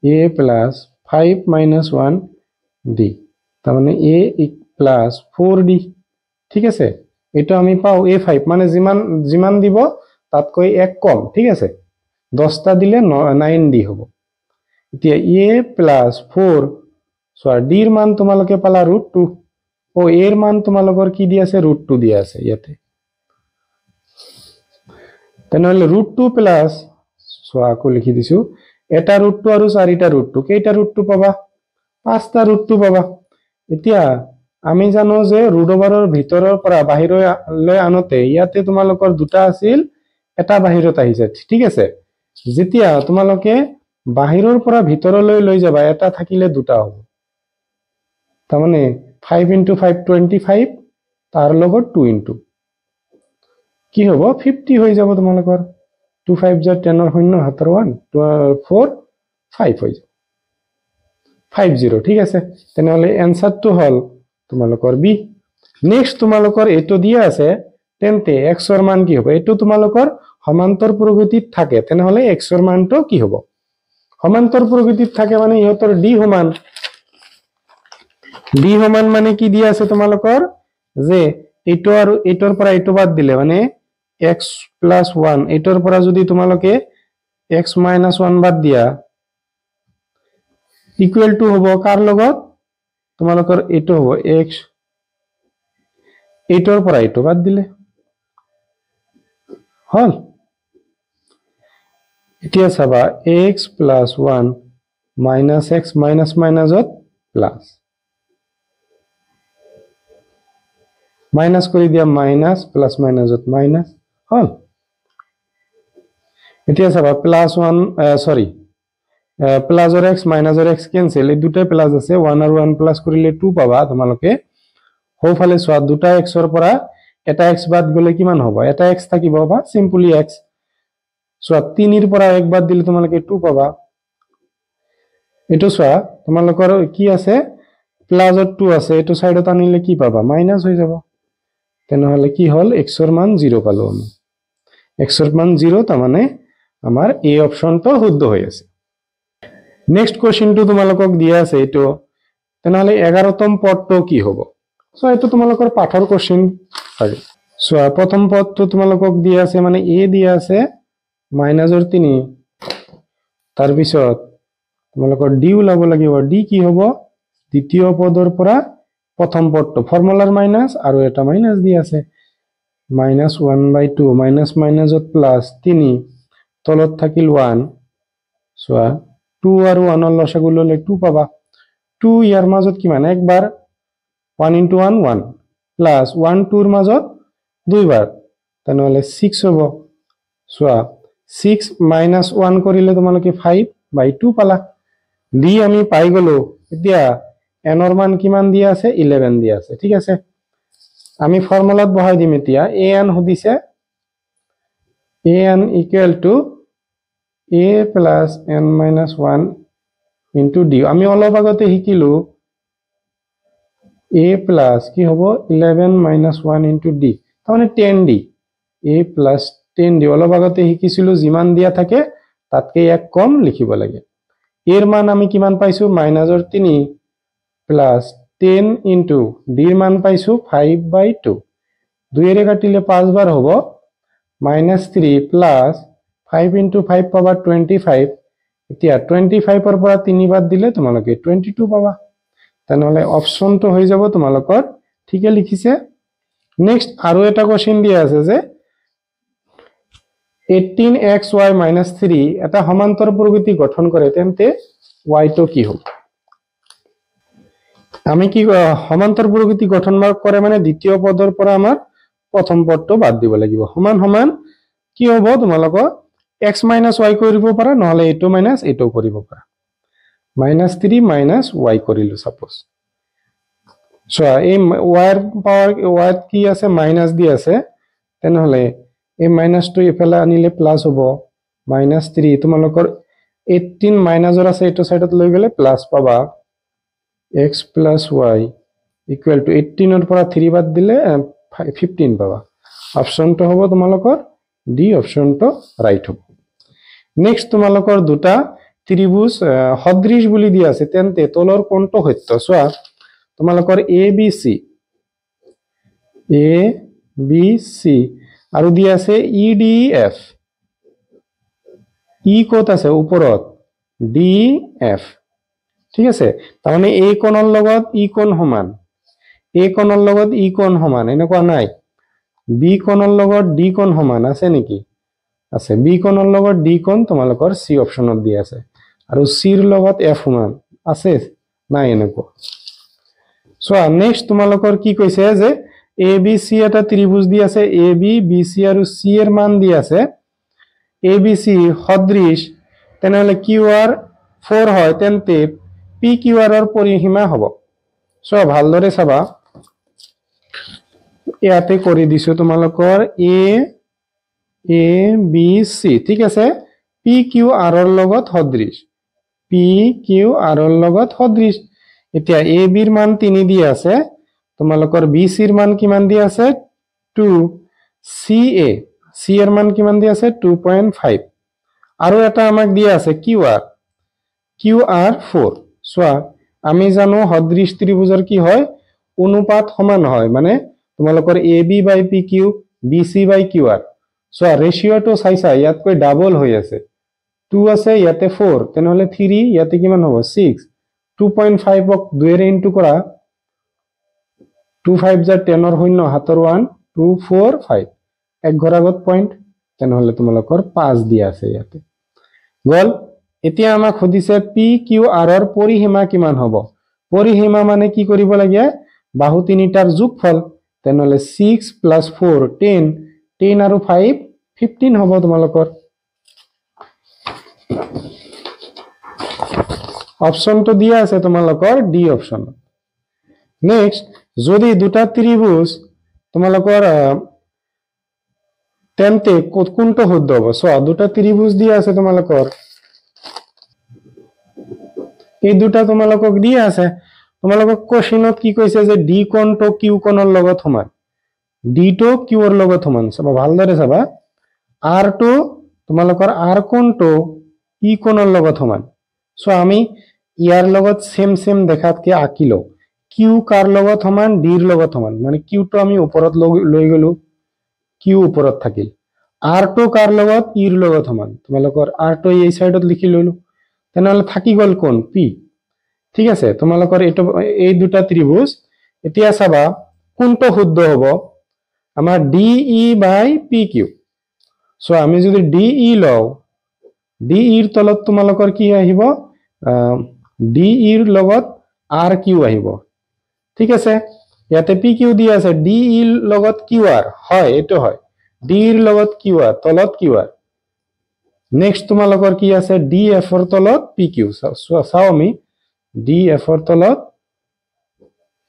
a plus 5 minus 1 d তাৰ মানে a plus 4d ঠিক আছে এটা আমি পাও a5 মানে জিমান দিব তাতকৈ এক কম ঠিক আছে 10টা দিলে 9d হ'ব এতিয়া a plus 4 সো d ৰ মান তোমালোকে পালা √2 ও a ৰ মান তোমালোকৰ কি দি আছে √2 দি আছে ইয়াতে তেনেহলে √2 প্লাস সো আকো লিখি দিছো এটা √2 আৰু চাৰিটা √2 কেইটা √2 পাবা পাঁচটা √2 পাবা এতিয়া আমি জানো যে √ওভাৰৰ ভিতৰৰ পৰা বাহিৰলৈ আনতে ইয়াতে তোমালোকৰ দুটা আছিল এটা বাহিৰত আহিছে ঠিক আছে যেতিয়া তোমালোকে বাহিৰৰ পৰা ভিতৰলৈ লৈ যাবা এটা থাকিলে দুটা হ'ব তাৰ মানে 5 * 5 25 তাৰ লগত 2 * কি হ'ব 50 হৈ যাব তোমালোকৰ 2 5 * 10 ৰ 0 হাতৰ 1 4 5 হৈ যাব 50 ঠিক আছে তেনেহলে এনসাৰটো হল তোমালোকৰ b নেক্সট তোমালোকৰ এটো দিয়া আছে তেন্তে x ৰ মান কি হ'ব এটো তোমালোকৰ সমান্তৰ প্ৰগতিত থাকে তেনেহলে x ৰ মানটো কি হ'ব সমান্তৰ প্ৰগতিত থাকে মানে ইহতৰ d সমান মানে কি দিয়া আছে তোমালোকৰ যে এটো আৰু এটোৰ পৰা এটো বাদ দিলে মানে x + 1 এটোৰ পৰা যদি তোমালোকে x - 1 বাদ দিয়া ইকুৱেল টু হ'ব কাৰ লগত তোমালোকৰ এটো হ'ব x এটোৰ পৰা এটো বাদ দিলে হল এতিয়া চাবা x + 1 - x মাইনাসত প্লাস মাইনাস কৰি দিয়া মাইনাস প্লাস মাইনাসত মাইনাস হল এতিয়া চাবা +1 সৰি প্লাসৰ x মাইনাসৰ x কেনসেল এই দুটা প্লাস আছে 1 আৰু 1 প্লাস কৰিলে 2 পাবা তোমালোকে হোফালে সোৱা দুটা x ৰ পৰা এটা x বাদ গলে কিমান হ'ব এটা x থাকিব বা সিম্পলি x সোৱা 3 ৰ পৰা 1 বাদ দিলে তোমালোকে 2 পাবা এটো সোৱা তোমালোকৰ কি আছে প্লাসত 2 আছে এটো সাইডত আনিলে কি পাবা মাইনাস হৈ যাব তেনেহলে কি হল x ৰ মান 0 পালো আমি x ৰ মান 0 তাৰ মানে আমাৰ a অপশনটো শুদ্ধ হৈ আছে নেক্সট কোৱেশ্চনটো তোমালোকক দিয়া আছে এটো তেনেহলে 11তম পদটো কি হ'ব সো এটো তোমালোকৰ পাঠৰ কোৱেশ্চন হয় সো প্ৰথম পদটো তোমালোকক দিয়া আছে মানে a দিয়া আছে -3 তাৰ পিছত তোমালোকৰ d উলাব লাগিব d কি হ'ব দ্বিতীয় পদৰ পৰা প্ৰথম পদটো ফৰ্মুলাৰ মাইনাস আৰু এটা মাইনাস দি আছে -1/2 মাইনাসত প্লাস 3 তলত থাকিল 1 সোৱা 2 আৰু 1 ৰ লসাগু ললে 2 পাবা 2 ইয়াৰ মাজত কিমান একবাৰ 1 * 1 1 প্লাস 1 2 ৰ মাজত দুইবাৰ তেনেহলে 6 হ'ব চোৱা 6 মাইনাস 1 কৰিলে তোমালোকে 5/2 পালা ডি আমি পাই গলো এতিয়া n ৰ মান কিমান দিয়া আছে 11 দিয়া আছে ঠিক আছে আমি ফৰ্মুলাত বহাই দিম এতিয়া an হদিছে an equal to a plus n minus 1 into d আমি অলপ আগতে শিকিলো a plus কি হ'ব 11 minus 1 into d তাহলে 10d a plus 10d অলপ আগতে শিকিছিলো যিমান দিয়া থাকে তাতকে এক কম লিখিব লাগে এর মান আমি কিমান পাইছো মাইনাসৰ 3 প্লাস 10 into d এর মান পাইছো 5/2 2 এর কাটিলে 5 বার হ'ব -3 প্লাস 5 into 5 পাবা 25 এতিয়া 25 এর পৰা 3 বাদ দিলে তোমালোকে 22 পাবা তাহলে অপশনটো হৈ যাব তোমালোকৰ ঠিকে লিখিছে নেক্সট আৰু এটা কোশ্চেন দিয়া আছে যে 18xy - 3 এটা সমান্তর প্রকৃতি গঠন করে তেন্তে y তো কি হবে আমি কি সমান্তর প্রকৃতি গঠন করে মানে দ্বিতীয় পদৰ পৰা আমাৰ প্ৰথম পদটো বাদ দিব লাগিব সমান সমান কি হ'ব তোমালোকৰ x - y কৰিব পাৰা নহলে এটো মাইনাস এটো কৰিব পাৰা -3 - y কৰিলো সাপোজ সো এই y এর পাওয়ার y কি আছে মাইনাস দি আছে তেনেহলে এই মাইনাসটো এফালে আনিলে প্লাস হ'ব -3 তোমালোকৰ 18 মাইনাসৰ আছে এটো সাইডত লৈ গলে প্লাস পাবা x plus y equal to 18 এর পৰা 3 বাদ দিলে 15 পাবা অপশনটো হ'ব তোমালোকৰ ডি অপশনটো ৰাইট হ'ব নেক্সট তোমালোকৰ দুটা ত্ৰিভুজ সদৃশ বুলি দিয়া আছে তেন্তে তলৰ কোণটো সত্য সোৱা তোমালোকৰ a b c আৰু দিয়া আছে e d f ই ক'ত আছে ওপৰত d f ঠিক আছে তাহলে এই কোণৰ লগত ই কোণ সমান এই কোণৰ লগত ই কোণ সমান এনেকুৱা নাই বি কোণৰ লগত ডি কোণ সমান আছে নেকি আছে বি কোণৰ লগত ডি কোণ তোমালোকৰ সি অপশনত দিয়া আছে আৰু সি ৰ লগত এফ সমান আছে নাই এনেকুৱা সো নেক্সট তোমালোকৰ কি কৈছে যে এ বি সি এটা ত্ৰিভুজ দি আছে এ বি বি সি আৰু সি এর মান দি আছে এ বি সি সদৃশ তেনেহলে কিউ আর 4 হয় তেন্তে পি কিউ আর এর পরিসীমা হ'ব সো ভালদৰে চাবা ইয়াতে কৰি দিছো তোমালোকৰ এ বি সি ঠিক আছে পি কিউ আর এর লগত সদৃশ পি কিউ আর এর লগত সদৃশ এতিয়া এ বি এর মান 3 দি আছে তোমালোকৰ বি সি এৰ মান কিমান দি আছে 2 সি এৰ মান কিমান দি আছে 2.5 আৰু এটা আমাক দিয়া আছে কিউ আৰ 4 সোয়া আমি জানো সদৃশ ত্ৰিভুজৰ কি হয় অনুপাত সমান হয় মানে তোমালোকৰ A B by P Q B C by Q R সোয়া রেশিওটো চাইছা ইয়াতকৈ ডাবল হৈ আছে 2 আছে ইয়াতে 4 তেনেহলে 3 ইয়াতে কিমান হ'ব 6 2.5 ক 2 এৰে ইনটু কৰা 2 5 যা 10 ৰ শূন্য হাতৰ 1 2 4 5 এক ঘৰ আগত পইণ্ট তেনেহলে তোমালোকৰ 5 দিয়া আছে ইয়াতে গল এতিয়া আমাক খুদিছে পি কিউ আর এর পরিসীমা কিমান হ'ব পরিসীমা মানে কি কৰিব লাগে বাহু তিনিটাৰ যোগফল তেনেহলে 6 + 4 10 10 আৰু 5 15 হ'ব তোমালোকৰ অপশনটো দিয়া আছে তোমালোকৰ ডি অপশন নেক্সট যদি দুটা ত্ৰিভুজ তোমালোকৰ তেন্তে কোনটো শুদ্ধ হ'ব সো দুটা ত্ৰিভুজ দিয়া আছে তোমালোকৰ এই দুটা তোমালোকক দিয়া আছে তোমালোকক কোশ্চেনত কি কৈছে যে ডি কোণটো কিউ কোণৰ লগত সমান ডি টো কিউ ৰ লগত সমান চাবা ভালদৰে চাবা আৰ টো তোমালোকৰ আৰ কোণটো ই কোণৰ লগত সমান সো আমি ইয়াৰ লগত সেম দেখাতকে আঁকিলো কিউ কাৰ লগত সমান ডি ৰ লগত সমান মানে কিউ টো আমি ওপৰত লৈ গলো কিউ ওপৰত থাকিল আৰ টো কাৰ লগত ই ৰ লগত সমান তোমালোকৰ আর টো এই সাইডত লিখি ললো তেনেহলে থাকি গল কোন পি ঠিক আছে তোমালোকৰ এই দুটা ত্ৰিভুজ এতিয়া চাবা কোনটো শুদ্ধ হ'ব আমাৰ D E by P Q so আমি যদি ডি ই লও ডি ইৰ তলত তোমালোকৰ কি আহিব ডি ইৰ লগত আর কিউ আহিব ঠিক আছে ইয়াতে পি কিউ দি আছে ডি ইৰ লগত কিউ আৰ হয় এটো হয় ডি ইৰ লগত কিউ আৰ তলত কিউ আৰ নেক্সট তোমালোকৰ কি আছে ডি এফৰ তলত পি কিউ চাও আমি ডি এফৰ তলত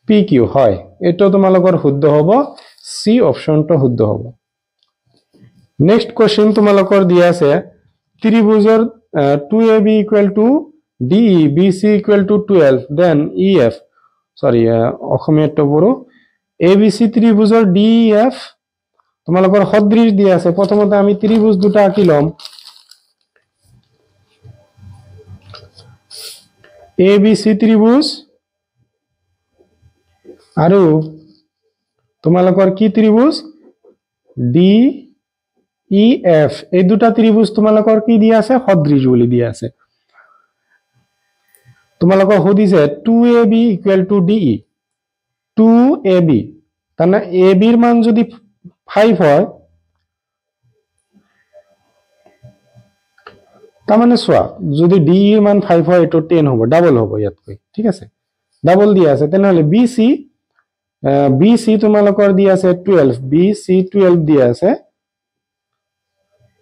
পি কিউ হয় এটো তোমালোকৰ শুদ্ধ হ'ব সি অপশনটো শুদ্ধ হ'ব নেক্সট কোশ্চেন তোমালোকৰ দিয়া আছে ত্ৰিভুজৰ 2ab equal to DE BC equal to 12 then EF sorry অসমীয়াটো পঢ়ো ABC ত্ৰিভুজৰ DEF তোমালোকৰ সদৃশ দিয়া আছে প্ৰথমতে আমি ত্ৰিভুজ দুটা আঁকি লম ABC ত্ৰিভুজ আৰু তোমালোকৰ কি ত্ৰিভুজ DEF এই দুটা ত্ৰিভুজ তোমালোকৰ কি দিয়া আছে সদৃশ বুলি দিয়া আছে তোমালোকৰ সুধিছে 2AB equal to DE 2AB তানা AB এর মান যদি 5 হয় তার মানে সোয়া যদি DE এর মান 5 হয় এটো 10 হবে ডাবল হবে ইয়াতকৈ ঠিক আছে ডাবল দিয়া আছে তেনেহলে BC তোমালোকৰ দিয়া আছে 12 BC 12 দিয়া আছে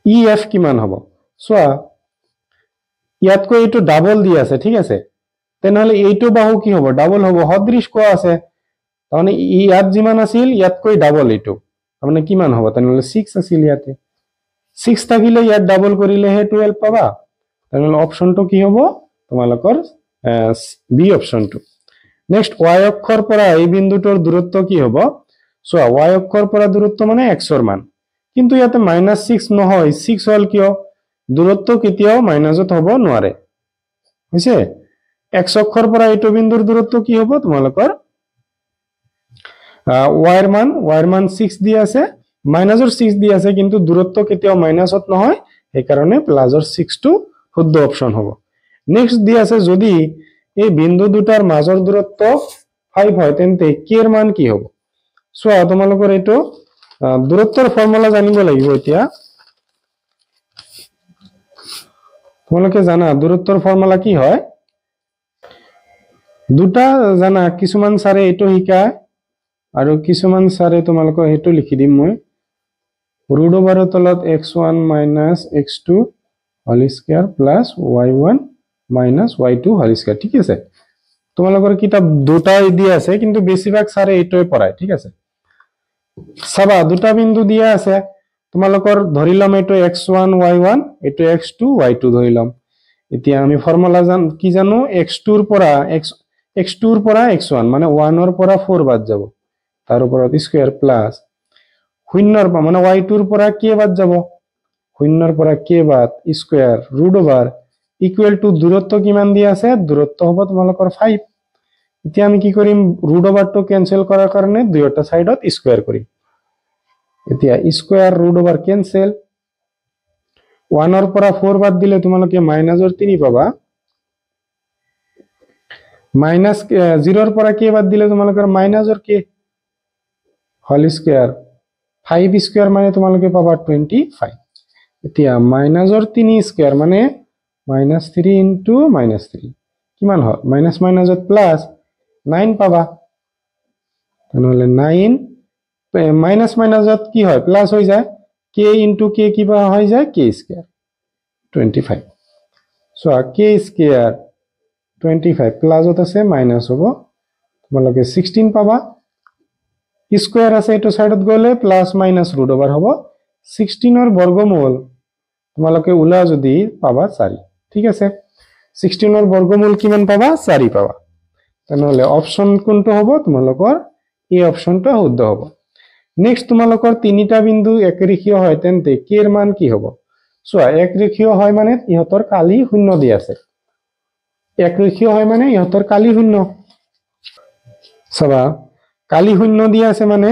EF কিমান হ'ব সোয়া ইয়াতকৈ এটো ডাবল দিয়া আছে ঠিক আছে তেনেহলে এইটো বাহু কি হ'ব ডাবল হ'ব সদৃশ কোৱা আছে মানে ইয়াত যিমান আছিল ইয়াতকৈ ডাবল এটো মানে কিমান হ'ব তেনেহলে 6 আছিল ইয়াতে 6 থাকিলে ইয়াত ডাবল কৰিলে হে 12 পাবা তেনেহলে অপশনটো কি হ'ব তোমালোকৰ বি অপশনটো নেক্সট y অক্ষৰ পৰা এই বিন্দুটোৰ দূৰত্ব কি হ'ব সো y অক্ষৰ পৰা দূৰত্ব মানে x ৰ মান কিন্তু ইয়াতে -6 নহয় 6 হল কিয় দূৰত্ব কেতিয়াও মাইনাসত হ'ব নোৱাৰে হৈছে x অক্ষৰ পৰা এইটো বিন্দুৰ দূৰত্ব কি হ'ব তোমালোকৰ y এৰ মান 6 দিয়া আছে মাইনাসৰ 6 দিয়া আছে কিন্তু দূৰত্ব কেতিয়াও মাইনাসত নহয় এই কাৰণে প্লাসৰ 6 টো শুদ্ধ অপশন হ'ব নেক্সট দিয়া আছে যদি এই বিন্দু দুটাৰ মাজৰ দূৰত্ব 5 হয় তেন্তে k এৰ মান কি হ'ব সো তোমালোকৰ এটো দূৰত্বৰ ফৰ্মুলা জানিব লাগিব এতিয়া তোমালোকে জানা দূৰত্বৰ ফৰ্মুলা কি হয় দুটা জানা কিছুমান সাৰে এটো শিকায় আৰু কিছুমান সাৰে তোমালোকৰ হেতু লিখি দিম মই ৰুট ওভাৰৰ তলত x1 - x2 whole square plus y1 - y2 whole square ঠিক আছে তোমালোকৰ কিতাপ দুটাই দিয়া আছে কিন্তু বেছিভাগ সাৰে এটোই পঢ়ায় ঠিক আছে সাবা দুটা বিন্দু দিয়া আছে তোমালোকৰ ধৰিলাম এটো x1 y1 এটো x2 y2 ধৰিলাম এতিয়া আমি ফৰ্মুলা কি জানো x2 ৰ পৰা x1 মানে 1 ৰ পৰা 4 বাদ যাব তাৰ উপৰত স্কয়াৰ প্লাস শূন্যৰ পৰা মানে y2 ৰ পৰা k বাদ যাব শূন্যৰ পৰা k বাদ square root over equal to দূৰত্ব কিমান দিয়া আছে দূৰত্ব হ'ব তোমালোকৰ 5 এতিয়া আমি কি কৰিম ৰুট ওভাৰটো ক্যান্সেল কৰাৰ কাৰণে দুয়োটা সাইডত স্কয়াৰ কৰিম এতিয়া স্কয়াৰ ৰুট ওভাৰ ক্যান্সেল 1 ৰ পৰা 4 বাদ দিলে তোমালোকে মাইনাসৰ 3 পাবা মাইনাস 0 ৰ পৰা k বাদ দিলে তোমালোকৰ মাইনাসৰ k হোল স্কয়াৰ 5 স্কয়াৰ মানে তোমালোকে পাবা 25 এতিয়া মাইনাসৰ 3 স্কয়ার মানে -3 ইনটু -3 কিমান হয় মাইনাস মাইনাসত প্লাস 9 পাবা তাহলে 9 মাইনাস মাইনাসত কি হয় প্লাস হৈ যায় k ইনটু k কিবা হৈ যায় k square 25 so k square 25 প্লাসত আছে মাইনাস হ'ব তোমালোকে 16 পাবা স্কয়ার আছে এটো সাইডত গলে প্লাস মাইনাস ৰুট ওভাৰ হ'ব 16 ৰ বৰ্গমূল তোমালোকে উলা যদি পাবা 4 ঠিক আছে 16 ৰ বৰ্গমূল কিমান পাবা 4 পাবা তাহলে অপশন কোনটো হ'ব তোমালোকৰ এই অপশনটো শুদ্ধ হ'ব নেক্সট তোমালোকৰ তিনিটা বিন্দু একৰেখীয় হয় তেন্তে k এৰ মান কি হ'ব সোয়া একৰেখীয় হয় মানে ইহতৰ কালি শূন্য দি আছে একৰেখীয় হয় মানে ইহতৰ কালি শূন্য সবা কালি শূন্য দি আছে মানে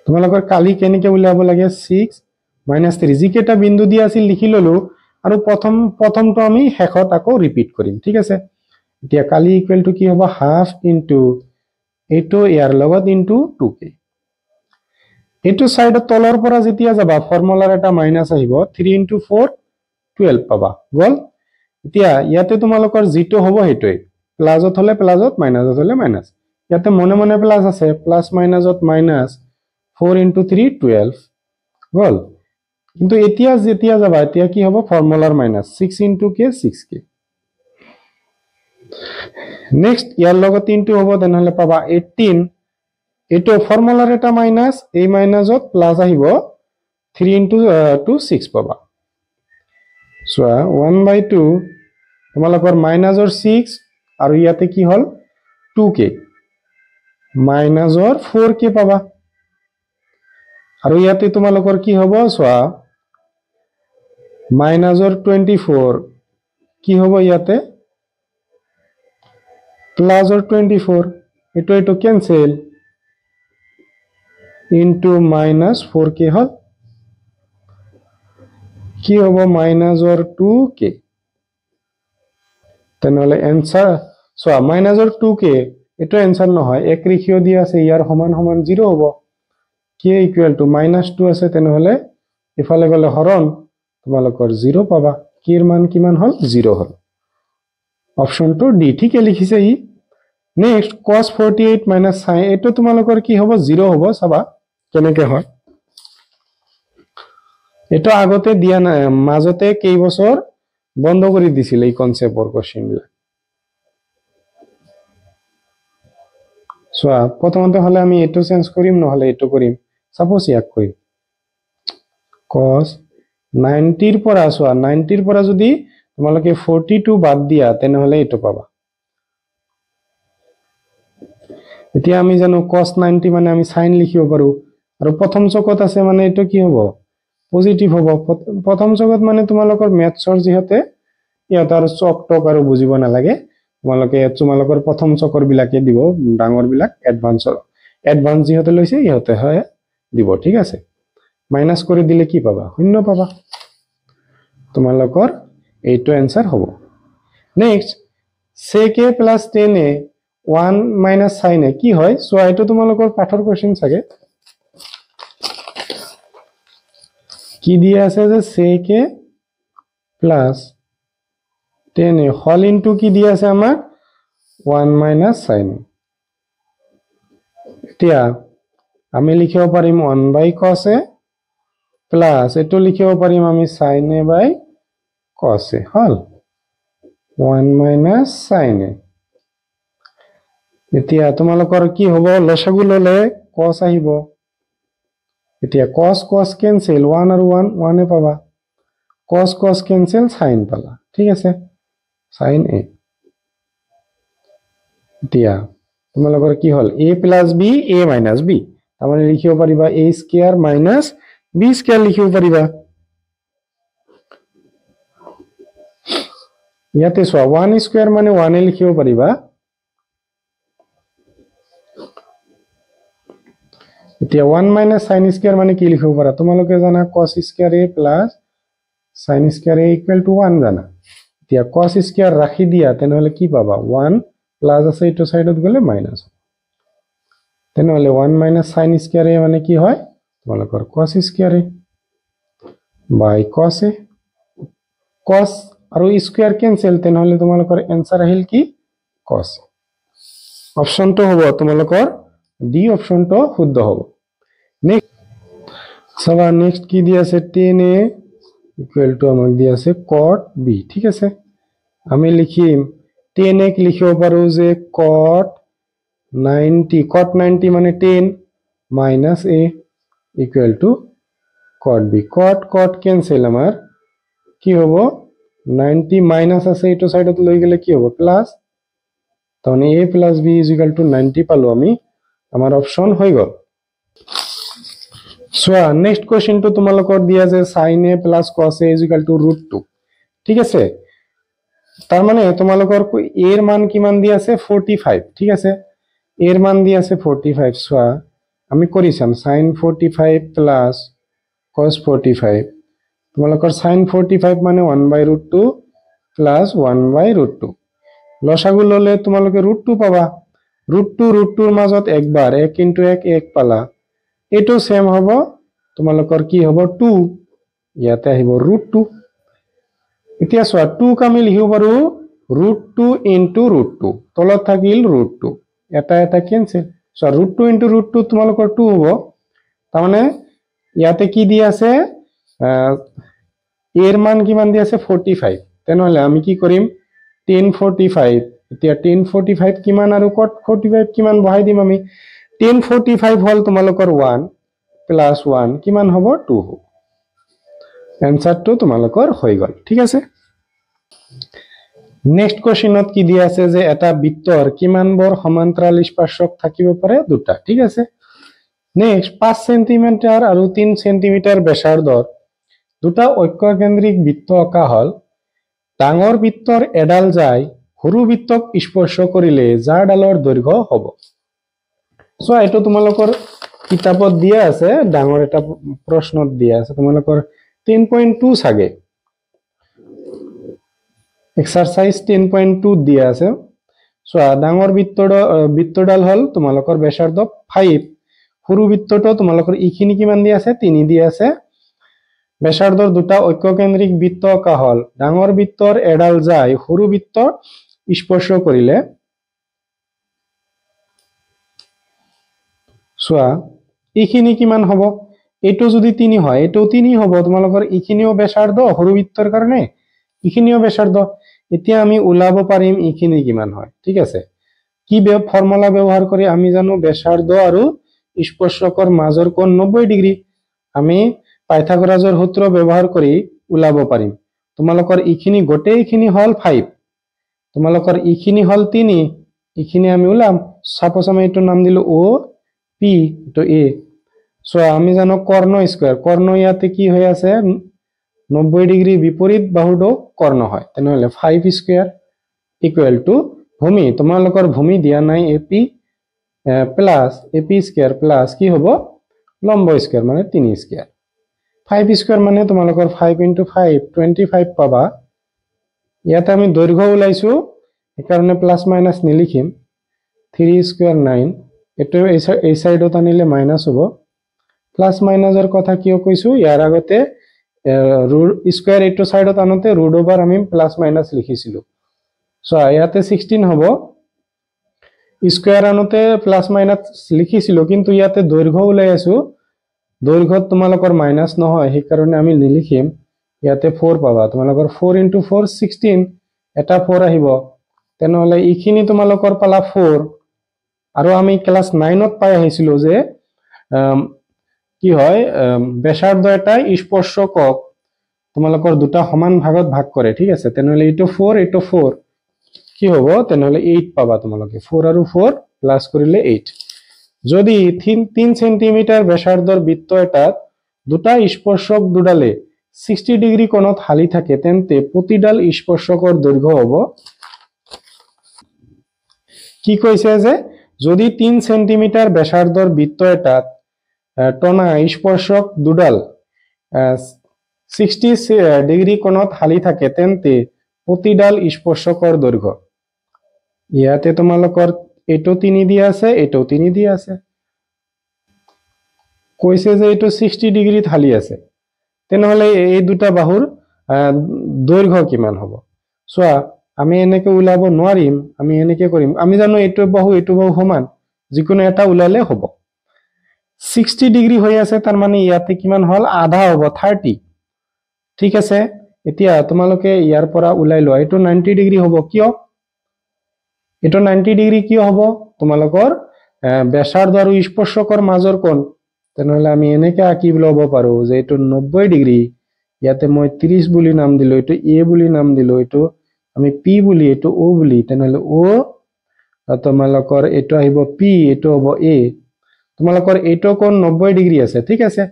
তোমালোকৰ কালি কেনেকে উলাব লাগে 6 - 3 যিকেটা বিন্দু দি আছিল লিখি ললো আৰু প্ৰথমটো আমি শেষত আকৌ ৰিপিট কৰিম ঠিক আছে এতিয়া কালি ইকুৱেল টু কি হ'ব হাফ ইনটু এটো ইয়াৰ লগত ইনটু 2k এটো সাইডত তলৰ পৰা যেতিয়া যাবা ফৰ্মুলাৰ এটা মাইনাস আহিব 3 * 4 12 পাবা গল এতিয়া ইয়াতে তোমালোকৰ যেটো হ'ব হেটোই প্লাসত হলে প্লাসত মাইনাসত হলে মাইনাস ইয়াতে মনে মনে প্লাস আছে প্লাস মাইনাসত মাইনাস 4 × 3 12 গল কিন্তু এতিয়া যেতিয়া যাবা এতিয়া কি হ'ব ফর্মুলার minus 6 × k 6k next year লগত 3 হ'ব তেনেহলে পাবা 18 এটো ফর্মুলার এটা মাইনাস এই মাইনাসত প্লাস আহিব 3 × 2 6 পাবা সো 1/2 তোমালোকৰ মাইনাসৰ 6 আৰু ইয়াতে কি হল 2k মাইনাসৰ 4k পাবা আৰু ইয়াতে তোমালোকৰ কি হ'ব সোৱা মাইনাসৰ 24 কি হ'ব ইয়াতে প্লাসৰ 24 এটো ক্যান্সেল ইনটু মাইনাস 4k হল কি হ'ব মাইনাসৰ 2k তেনেহলে এনসাৰ সোৱা মাইনাসৰ 2k এটো এনসাৰ নহয় এক ৰেখিও দিয়া আছে ইয়াৰ সমান সমান 0 হ'ব k = -2 আছে তেনেহলে ইফালে গলে হৰণ তোমালোকৰ 0 পাবা কিৰ মান কিমান হল 0 হল অপশনটো ডি ঠিকই লিখিছে ই নেক্সট cos 48 - sin এটো তোমালোকৰ কি হ'ব 0 হ'ব চাবা কেনেকে হয় এটো আগতে দিয়া না মাজতে কেই বছৰ বন্ধ কৰি দিছিল এই কনসেপ্টৰ কোশ্চেন বিলাক সোৱা প্ৰথমতে হলে আমি এটো চেঞ্জ কৰিম নহলে এটো কৰিম সাপোজ ইয়াক কৰিম cos 90 ৰ পৰা সোৱা 90 ৰ পৰা যদি তোমালোকে 42 বাদ দিয়া তেনেহলে এটো পাবা এতিয়া আমি জানো cos 90 মানে আমি sin লিখিব পাৰো আৰু প্ৰথম চকত আছে মানে এটো কি হ'ব পজিটিভ হ'ব প্ৰথম চকত মানে তোমালোকৰ ম্যাথছৰ যিহতে ইয়াত আৰু চক টক আৰু বুজিব নালাগে তোমালোকৰ প্ৰথম চকৰ বিলাকে দিব ডাঙৰ বিলাক এডভান্স যিহতে লৈছে ইহতে হয় দিব ঠিক আছে মাইনাস কৰি দিলে কি পাবা শূন্য পাবা তোমালোকৰ এইটো आंसर হ'ব next sec a + tan a 1 - sin a কি হয় সো এইটো তোমালোকৰ পাঠৰ কোশ্চেন থাকে কি দিয়া আছে যে sec a + tan a hall into কি দিয়া আছে আমাৰ 1 - sin a এতিয়া আমি লিখিব পাৰিম 1/cos a প্লাস এটো লিখিব পাৰিম আমি sin a cos a hall 1 - sin a এতিয়া তোমালোকৰ কি হ'ব লসাগু ললে cos আহিব এতিয়া cos ক্যান্সেল 1 আৰু 1 এ পাবা cos ক্যান্সেল sin পালা ঠিক আছে sin a এতিয়া তোমালোকৰ কি হল a + b a - b তাৰমানে লিখিব পাৰিবা a² - b² লিখিব পাৰিবা ইয়াতে সোৱা 1² মানে 1 এ লিখিব পাৰিবা এতিয়া 1 - sin² মানে কি লিখিব পাৰা তোমালোকে জানা cos² a + sin² a = 1 জানা এতিয়া cos² ৰাখি দিয়া তেনেহলে কি পাবা 1 প্লাস আছে এটো সাইডত গলে মাইনাস তেনেহলে 1 - sin² a মানে কি হয় তোমালোকৰ cos² a cos a cos আৰু স্কয়াৰ ক্যান্সেল তেনেহলে তোমালোকৰ आंसर আহিল কি cos অপশনটো হ'ব তোমালোকৰ ডি অপশনটো শুদ্ধ হ'ব নেক্সট সবা নেক্সট কি দিয়া আছে tan a = আমাক দিয়া আছে cot b ঠিক আছে আমি লিখিম tan a ক লিখিব পাৰো যে cot 90 মানে 10 - a = cot b cot cancel আমাৰ কি হ'ব 90 মাইনাস আছে এটো সাইডত লৈ গেলে কি হ'ব প্লাস তাহলে a + b = 90 পালো আমি আমাৰ অপশন হৈ গল সোৱা নেক্সট কোশ্চেনটো তোমালোকৰ দিয়া যে sin a + cos a = √2 ঠিক আছে তার মানে তোমালোকৰ এৰ মান কিমান দিয়া আছে 45 ঠিক আছে এৰ মান দিয়া আছে 45 সোৱা আমি কৰি চাম sin 45 + cos 45 তোমালোকৰ sin 45 মানে 1/√2 + 1/√2 লসাগু ললে তোমালোকে √2 পাবা √2 মাজত একবাৰ 1 × 1 1 পালা এটো সেম হ'ব তোমালোকৰ কি হ'ব 2 ইয়াতে আহিব √2 এতিয়া সোৱা 2 ক আমি লিখিব পাৰো √2 ইনটু √2 তলত থাকিল √2 এটা এটা কেনসেল সো √2 ইনটু √2 তোমালোকৰ 2 হ'ব তাৰ মানে ইয়াতে কি দি আছে এৰ মান কিমান দি আছে 45 তেনেহলে আমি কি কৰিম 1045 এতিয়া 1045 কিমান আৰু কত 45 কিমান বহাই দিম আমি 1045 হল তোমালোকৰ 1 প্লাস 1 কিমান হ'ব 2 হ'ব এনসাৰটো তোমালোকৰ হৈ গল ঠিক আছে নেক্সট কোশ্চেনত কি দিয়া আছে যে এটা বৃত্তৰ কিমান বৰ সমান্তৰাল স্পৰ্শক থাকিব পাৰে দুটা ঠিক আছে নেক্সট 5 সেন্টিমিটাৰ আৰু 3 সেন্টিমিটাৰ ব্যাসাৰ্ধৰ দুটা ঐক্যকেন্দ্ৰিক বৃত্ত আঁকা হল ডাঙৰ বৃত্তৰ এডাল যায় সৰু বৃত্তক স্পৰ্শ কৰিলে যাৰ ডালৰ দৈৰ্ঘ্য হ'ব সো এটো তোমালোকৰ কিতাপত দিয়া আছে ডাঙৰ এটা প্ৰশ্নত দিয়া আছে তোমালোকৰ 10.2 সাগে এক্সাৰসাইজ 10.2 দিয়া আছে সো ডাঙৰ বৃত্তডাল হল তোমালোকৰ ব্যাসাৰ্ধ 5 সৰু বৃত্তটো তোমালোকৰ ইখিনি কিমান দিয়া আছে 3 দিয়া আছে ব্যাসাৰ্ধৰ দুটা ঐক্যকেন্দ্ৰিক বৃত্ত আঁকা হল ডাঙৰ বৃত্তৰ এডাল যায় সৰু বৃত্ত স্পৰ্শ কৰিলে সোয়া ইখিনি কিমান হ'ব এটো যদি 3 হয় এটো 3 হ'ব তোমালোকৰ ইখিনিও ব্যাসাৰ্ধ সৰু বৃত্তৰ কাৰণে ইখিনিও ব্যাসাৰ্ধ এতিয়া আমি উলাব পাৰিম ইখিনি কিমান হয় ঠিক আছে কি ফৰ্মুলা ব্যৱহাৰ কৰি আমি জানো ব্যাসাৰ্ধ আৰু স্পৰ্শকৰ মাজৰ কোণ 90 ডিগ্ৰী আমি পাইথাগোৰাছৰ সূত্ৰ ব্যৱহাৰ কৰি উলাব পাৰিম তোমালোকৰ ইখিনি গোটেইখিনি হল 5 তোমালোকৰ ইখিনি হল 3 ইখিনি আমি উলাম সাপোজ আমি এটো নাম দিলো ও পি তো এ সো আমি জানো কর্ণ স্কয়ার কর্ণ ইয়াতে কি হৈ আছে 90 ডিগ্ৰী বিপৰীত বাহুটো কৰ্ণ হয় তেনেহলে 5 স্কয়াৰ ইকুয়াল টু ভূমি তোমালোকৰ ভূমি দিয়া নাই AP plus AP square plus কি হ'ব লম্ব স্কয়ার মানে 3 স্কয়ার 5 স্কয়ার মানে তোমালোকৰ 5 ইনটু 5 25 পাবা ইয়াতে আমি দৈৰ্ঘ্য উলাইছো একাৰণে প্লাস মাইনাস নিলিখিম 3 স্কয়াৰ 9 এটো এই সাইডত আনিলে মাইনাস হ'ব প্লাস মাইনাসৰ কথা কিয় কৈছো ইয়াৰ আগতে ৰুট স্কয়াৰ এটো সাইডত আনতে ৰুট ওভাৰ আমি প্লাস মাইনাস লিখিছিলো সো ইয়াতে 16 হ'ব স্কয়াৰ আনতে প্লাস মাইনাস লিখিছিলো কিন্তু ইয়াতে দৈৰ্ঘ্য উলাই আছো দৈৰ্ঘ্যত তোমালোকৰ মাইনাস নহয় সেই কাৰণে আমি নিলিখিম ইয়াতে 4 পাবা তোমালোকৰ 4 ইনটু 4 16 এটা 4 আহিব তেনেহলে ইখিনি তোমালোকৰ পালা 4 আৰু আমি ক্লাস 9ত পাই আহিছিলো যে কি হয় ব্যাসাৰ্ধ এটা স্পৰ্শকক তোমালোকৰ দুটা সমান ভাগত ভাগ কৰে ঠিক আছে তেনেহলে এটো 4 এটো 4 কি হ'ব তেনেহলে 8 পাবা তোমালোকে 4 আৰু 4 প্লাস কৰিলে 8 যদি 3 সেন্টিমিটাৰ ব্যাসাৰ্ধৰ বৃত্ত এটাত দুটা স্পৰ্শক দুডালে 60 ডিগ্ৰী কোণত হালি থাকে তেন্তে প্ৰতিডাল স্পৰ্শকৰ দৈৰ্ঘ্য হ'ব কি কৈছে যে যদি 3 সেন্টিমিটাৰ ব্যাসাৰ্ধৰ বৃত্ত এটাত টনা স্পৰ্শক দুডাল 60 ডিগ্ৰী কোণত হালি থাকে তেন্তে প্ৰতিডাল স্পৰ্শকৰ দৈৰ্ঘ্য ইয়াতে তোমালোকৰ এটো 3 দিয়া আছে এটো 3 দিয়া আছে কৈছে যে এটো 60 ডিগ্ৰীত হালি আছে তেনেহলে এই দুটা বাহুৰ দৈৰ্ঘ্য কিমান হ'ব সোয়া আমি এনেকে উলাব নোৱাৰিম আমি এনেকে কৰিম আমি জানো এটো বাহু সমান যিকোনো এটা উলালে হ'ব 60 ডিগ্ৰী হৈ আছে তাৰ মানে ইয়াতে কিমান হল আধা হ'ব 30 ঠিক আছে এতিয়া তোমালোকে ইয়াৰ পৰা উলাই লোৱা এটো 90 ডিগ্ৰী হ'ব কিয় এটো 90 ডিগ্ৰী কিয় হ'ব তোমালোকৰ ব্যাসাৰ্ধ আৰু স্পৰ্শকৰ মাজৰ কোণ তেনেহলে আমি এনেকে আঁকি ল'ব পাৰো যে এটো 90 ডিগ্ৰী ইয়াতে মই 30 বুলি নাম দিলো এটো এ বুলি নাম দিলো এটো আমি পি বুলি এটো ও বুলি তেনেহলে ও তোমালোকৰ এটো আহিব পি এটো হ'ব এ তোমালোকৰ এটো কোণ 90 ডিগ্ৰী আছে ঠিক আছে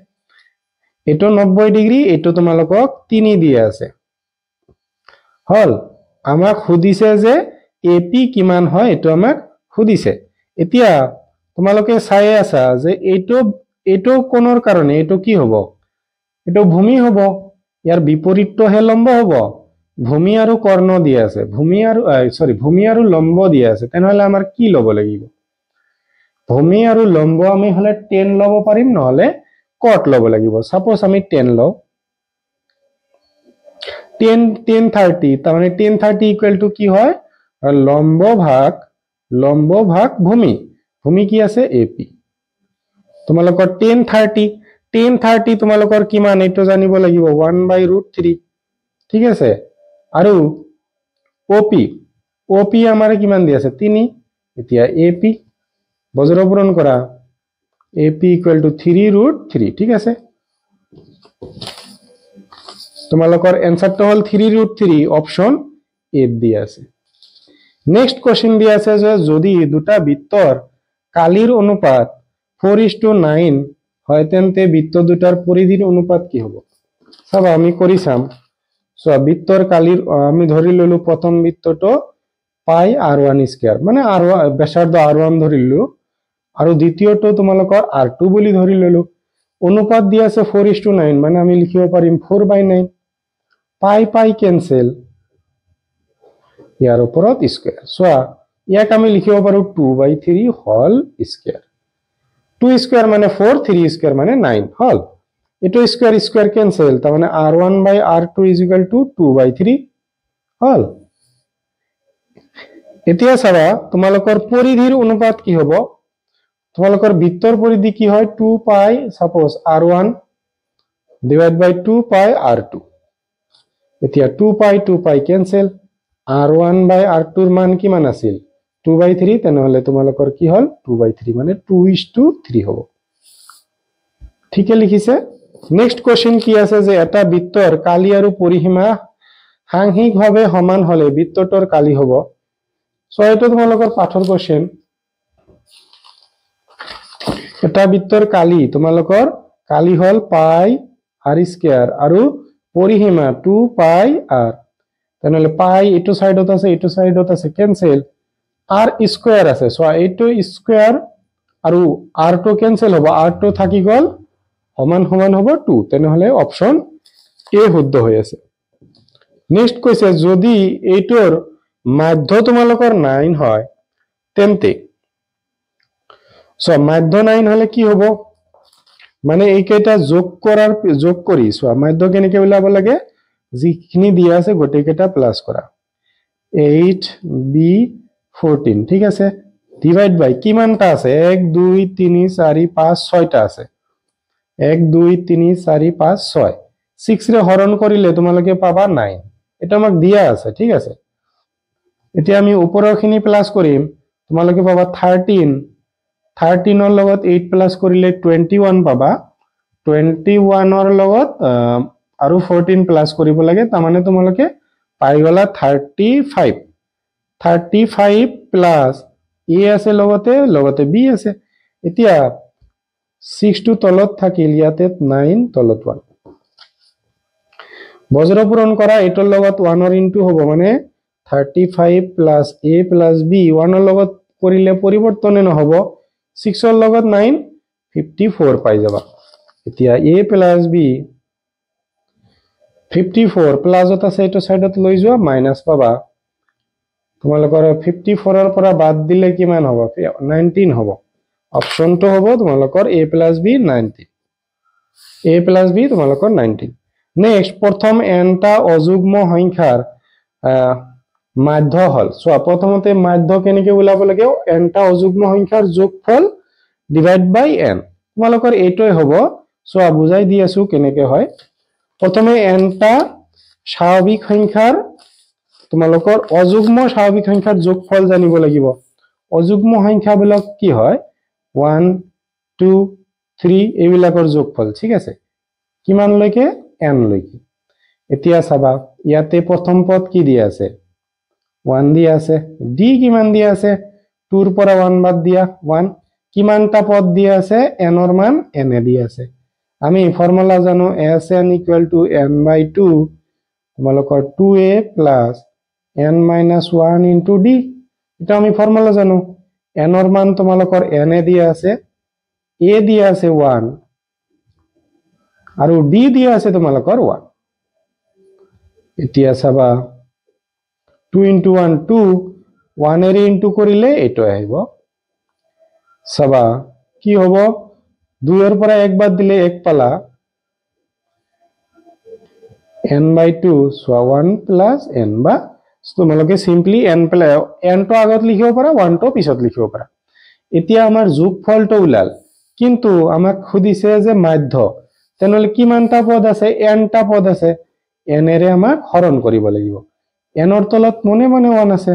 এটো 90 ডিগ্ৰী এটো তোমালোকক 3 দিয়া আছে হল আমাক খুদিছে যে এপি কিমান হয় এটো আমাক খুদিছে এতিয়া তোমালোকে চাই আছা যে এটো কোণৰ কাৰণে এটো কি হ'ব এটো ভূমি হ'ব ইয়াৰ বিপৰীতটো হে লম্ব হ'ব ভূমি আৰু কৰ্ণ দিয়া আছে ভূমি আৰু লম্ব দিয়া আছে তেনেহলে আমাৰ কি ল'ব লাগিব ভূমি আৰু লম্ব আমি হলে 10 ল'ব পাৰিম নহলে কট ল'ব লাগিব সাপোজ আমি 10 লও 10 1030 তার মানে 1030 ইকুয়াল টু কি হয় লম্ব ভাগ ভূমি ভূমি কি আছে এপি তোমালোকৰ 1030 তোমালোকৰ কিমান এইটো জানিব লাগিব 1/√3 ঠিক আছে আৰু OP আমাৰ কিমান দি আছে 3 এতিয়া AP বজ্ৰপূৰণ কৰা AP ইকুয়াল টু 3√3 ঠিক আছে তোমালোকৰ এনসারটা হল 3√3 অপশন এ দিয়া আছে নেক্সট কোশ্চেন দিয়া আছে যে যদি দুটা বৃত্তৰ কালিৰ অনুপাত 4:9 হয় তেন্তে বৃত্ত দুটাৰ পৰিধিৰ অনুপাত কি হ'ব চাবা আমি কৰি চাম সো বৃত্তৰ কালিৰ আমি ধৰি ললো প্ৰথম বৃত্তটো পাই r1 স্কয়াৰ মানে r1 ব্যাসাৰ্ধ r1 ধৰিলো আৰু দ্বিতীয়টো তোমালোকৰ r2 বুলি ধৰি ললো অনুপাত দিয়া আছে 4:9 মানে আমি লিখিব পাৰিম 4/9 পাই ক্যান্সেল ইয়াৰ ওপৰত স্কয়াৰ সোয়া ইয়াক আমি লিখিব পাৰো 2/3 হোল স্কয়ার 2 স্কয়ার মানে 4 3 স্কয়ার মানে 9 হল এটো স্কয়ার ক্যান্সেল তার মানে r1/r2 2/3 হল এতিয়া চাবা তোমালোকৰ পৰিধিৰ অনুপাত কি হ'ব তোমালোকৰ বৃত্তৰ পৰিধি কি হয় 2 পাই সাপোজ r1 / 2 পাই r2 এতিয়া 2 পাই ক্যান্সেল r1/r2 ৰ মান কিমান আছিল 2/3 তেনেহলে তোমালোকৰ কি হল 2/3 মানে 2:3 হ'ব ঠিকে লিখিছে নেক্সট কোশ্চেন কি আছে যে এটা বৃত্তৰ কালি আৰু পৰিসীমা সাংহিকভাৱে সমান হলে বৃত্তটোৰ কালি হ'ব সো এটা তোমালোকৰ পাঠৰ কোশ্চেন এটা বৃত্তৰ কালি তোমালোকৰ কালি হল পাই r স্কয়াৰ আৰু পৰিসীমা 2 পাই r তেনেহলে পাই এটো সাইডত আছে ক্যান্সেল r স্কয়ার আছে সো এটো স্কয়ার আৰু r2 ক্যান্সেল হ'ব r2 থাকি গল সমান হ'ব 2 তেনেহলে অপশন এ শুদ্ধ হৈ আছে নেক্সট কৈছে যদি এইটোৰ মাধ্য তোমালোকৰ 9 হয় তেন্তে সো মাধ্য 9 হলে কি হ'ব মানে এইকেইটা যোগ কৰি সো মাধ্য কেনেকৈ উলাব লাগে যিখিনি দিয়া আছে গোটেইকেইটা প্লাস কৰা 8b14 ঠিক আছে ডিভাইড বাই কিমানটা আছে 1 2 3 4 5 6টা আছে 1 2 3 4 5 6 6 ৰে হৰণ কৰিলে তোমালোকে পাবা 9 এটা আমাক দিয়া আছে ঠিক আছে এতিয়া আমি ওপৰৰখিনি প্লাস কৰিম তোমালোকে পাবা 13 ৰ লগত 8 প্লাস কৰিলে 21 পাবা 21 ৰ লগত আৰু 14 প্লাস কৰিব লাগে তাৰ মানে তোমালোকে পাই গলা 35 প্লাস a আছে লগতে b আছে এতিয়া 6 টো তলত থাকিল ইয়াতে 9 তলত 1 বজ্ৰপূৰণ কৰা এটোৰ লগত 1 ৰ ইনটু হ'ব মানে 35 plus a plus b 1 ৰ লগত কৰিলে পৰিৱৰ্তনে নহব 6 ৰ লগত 9 54 পাই যাবা এতিয়া a plus b 54 প্লাসত আছে এটো সাইডত লৈ যোৱা মাইনাস পাবা তোমালোকৰ 54 ৰ পৰা বাদ দিলে কিমান হ'ব 19 হ'ব অপশনটো হ'ব তোমালোকৰ a plus b 19 a plus b তোমালোকৰ 19 নেক্সট প্ৰথম nটা অযুগ্ম সংখ্যাৰ মাধ্য হল সো প্ৰথমতে মাধ্য কেনেকৈ উলাব লাগে nটা অযুগ্ম সংখ্যাৰ যোগফল ডিভাইড বাই n তোমালোকৰ এইটোই হ'ব সো বুজাই দি আছো কেনেকৈ হয় প্ৰথমে nটা স্বাভাৱিক সংখ্যাৰ তোমালোকৰ অযুগ্ম স্বাভাৱিক সংখ্যাৰ যোগফল জানিব লাগিব অযুগ্ম সংখ্যাবিলাক কি হয় 1 2 3 এইবিলাকৰ যোগফল ঠিক আছে কিমান লৈকে n লৈকে এতিয়া চাবা ইয়াতে প্ৰথম পদ কি দিয়া আছে 1 দিয়া আছে d কিমান দিয়া আছে 2 ৰ পৰা 1 বাদ দিয়া 1 কিমানটা পদ দিয়া আছে n ৰ মান n এ দিয়া আছে আমি ফৰ্মুলা জানো sn = n/2 তোমালোকৰ 2a + n - 1 * d এটা আমি ফৰ্মুলা জানো n ৰ মান তোমালোকৰ n এ দিয়া আছে a দিয়া আছে 1 আৰু d দিয়া আছে তোমালোকৰ 1 এতিয়া চাবা 2 * 1 2 1 এৰে ইনটু কৰিলে এটো আহিব চাবা কি হ'ব 2 ৰ পৰা 1 বাদ দিলে 1 পালা n by 2 so 1 plus n বা তোমালোকে সিম্পলি n to আগত লিখিব পাৰা 1 to পিছত লিখিব পাৰা এতিয়া আমাৰ যোগফলটো ওলাল কিন্তু আমাক খুদিছে যে মাধ্য তেনেহলে কিমানটা পদ আছে n টা পদ আছে n এৰে আমাক হৰণ কৰিব লাগিব n ৰ তলত মনে মনে 1 আছে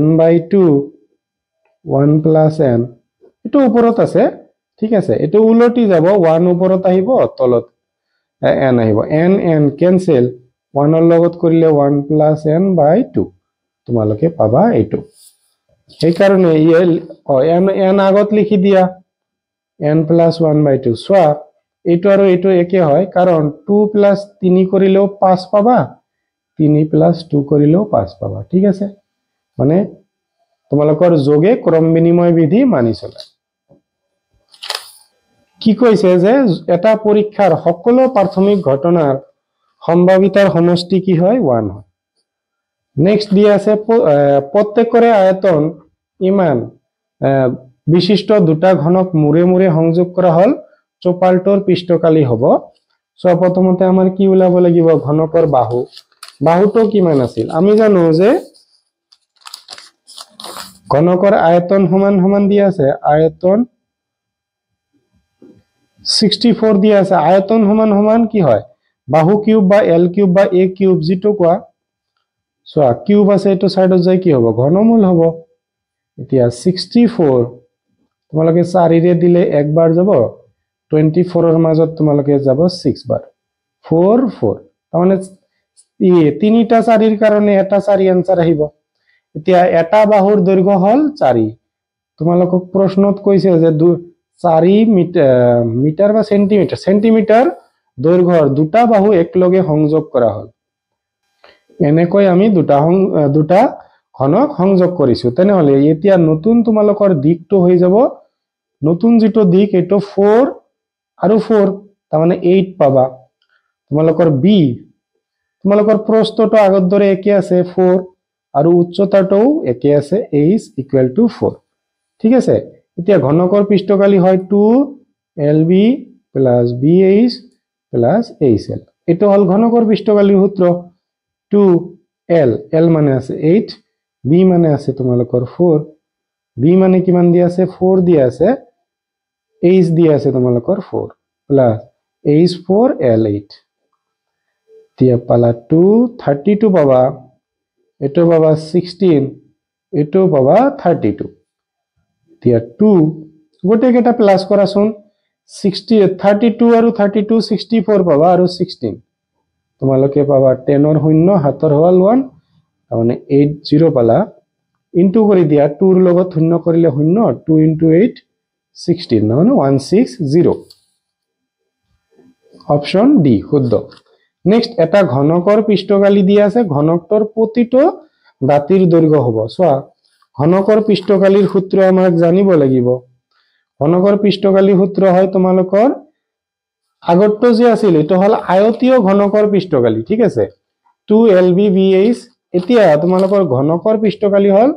n by 2 1 plus n এটো ওপৰত আছে ঠিক আছে এটো উলটি যাব 1 ওপৰত আহিব তলত n আহিব n n cancel 1 ৰ লগত কৰিলে 1 plus n by 2 তোমালোকে পাবা এইটো এই কারণে n আগত লিখি দিয়া n plus 1 by 2 সোয়া এইটো আৰু এইটো একে হয় কাৰণ 2 plus 3 কৰিলেও 5 পাবা 3 plus 2 কৰিলেও 5 পাবা ঠিক আছে মানে তোমালোকৰ যোগে ক্ৰম বিনিময় বিধি মানি চলা কি কৈছে যে এটা পৰীক্ষাৰ সকলো প্ৰাথমিক ঘটনাৰ সম্ভাৱিতাৰ সমষ্টি কি হয় 1 হয় নেক্সট দিয়া আছে প্ৰত্যেকৰে আয়তন ইমান বিশিষ্ট দুটা ঘনক মুৰে মুৰে সংযোগ কৰা হল চোপালটোৰ পৃষ্ঠকালি হ'ব সো প্ৰথমতে আমাৰ কি উলাব লাগিব ঘনকৰ বাহুটো কিমান আছিল আমি জানো যে ঘনকৰ আয়তন সমান সমান দিয়া আছে আয়তন 64 দিয়া আছে আয়তন সমান সমান কি হয় বাহু কিউব বা l কিউব বা a কিউব যেটো কোৱা সো কিউব আছে এটো সাইডত যাই কি হ'ব ঘনমূল হ'ব এতিয়া 64 তোমালোকে 4 ৰে দিলে একবাৰ যাব 24 ৰ মাজত তোমালোকে যাব 6 বাৰ 4 4 মানে তিনিটা 4 ৰ কাৰণে এটা 4 আনসাৰ আহিব এতিয়া এটা বাহুৰ দৈৰ্ঘ্য হল 4 তোমালোকক প্ৰশ্নত কৈছে যে 4 মিটাৰ বা সেন্টিমিটাৰ দৈৰ্ঘ্যৰ দুটা বাহু একলগে সংযোগ কৰা হল এনেকৈ আমি দুটা ঘনক সংযোগ কৰিছো তেনেহলে এতিয়া নতুন তোমালোকৰ দিকটো হৈ যাব নতুন যেটো দিক এটো 4 আৰু 4 তাৰ মানে 8 পাবা তোমালোকৰ b তোমালোকৰ প্ৰস্থটো আগৰ দৰে একে আছে 4 আৰু উচ্চতাটোও একে আছে h = 4 ঠিক আছে এতিয়া ঘনকৰ পৃষ্ঠকালি হয় 2lb + bh + hL এটো হল ঘনকৰ পৃষ্ঠকালিৰ সূত্ৰ 2l l মানে আছে 8 b মানে আছে তোমালোকৰ 4 b মানে কিমান দিয়া আছে 4 দিয়া আছে h দিয়া আছে তোমালোকৰ 4 প্লাস h4l8 দিয়া পালা 232 পাবা এটো পাবা 16 এটো পাবা 32 দিয়া 2 গোটে কেটা প্লাস কৰাছোন 32 আৰু 32 64 পাবা আৰু 16 তোমালোকে পাবা 10 ৰ শূন্য হাতৰ হল 1 মানে 80 পালা ইনটু কৰি দিয়া 2 ৰ লগত শূন্য কৰিলে শূন্য 2 * 8 16 মানে 160 অপশন ডি শুদ্ধ নেক্সট এটা ঘনকৰ পৃষ্ঠকালি দিয়া আছে ঘনকটোৰ প্ৰতিটো দাঁতিৰ দৈৰ্ঘ্য হ'ব সোয়া ঘনকৰ পৃষ্ঠকালিৰ সূত্ৰ আমাক জানিব লাগিব ঘনকৰ পৃষ্ঠকালিৰ সূত্ৰ হয় তোমালোকৰ আগৰটো যে আছিল এটো হল আয়তীয় ঘনকৰ পৃষ্ঠকালি ঠিক আছে 2lb bh এতিয়া তোমালোকৰ ঘনকৰ পৃষ্ঠকালি হল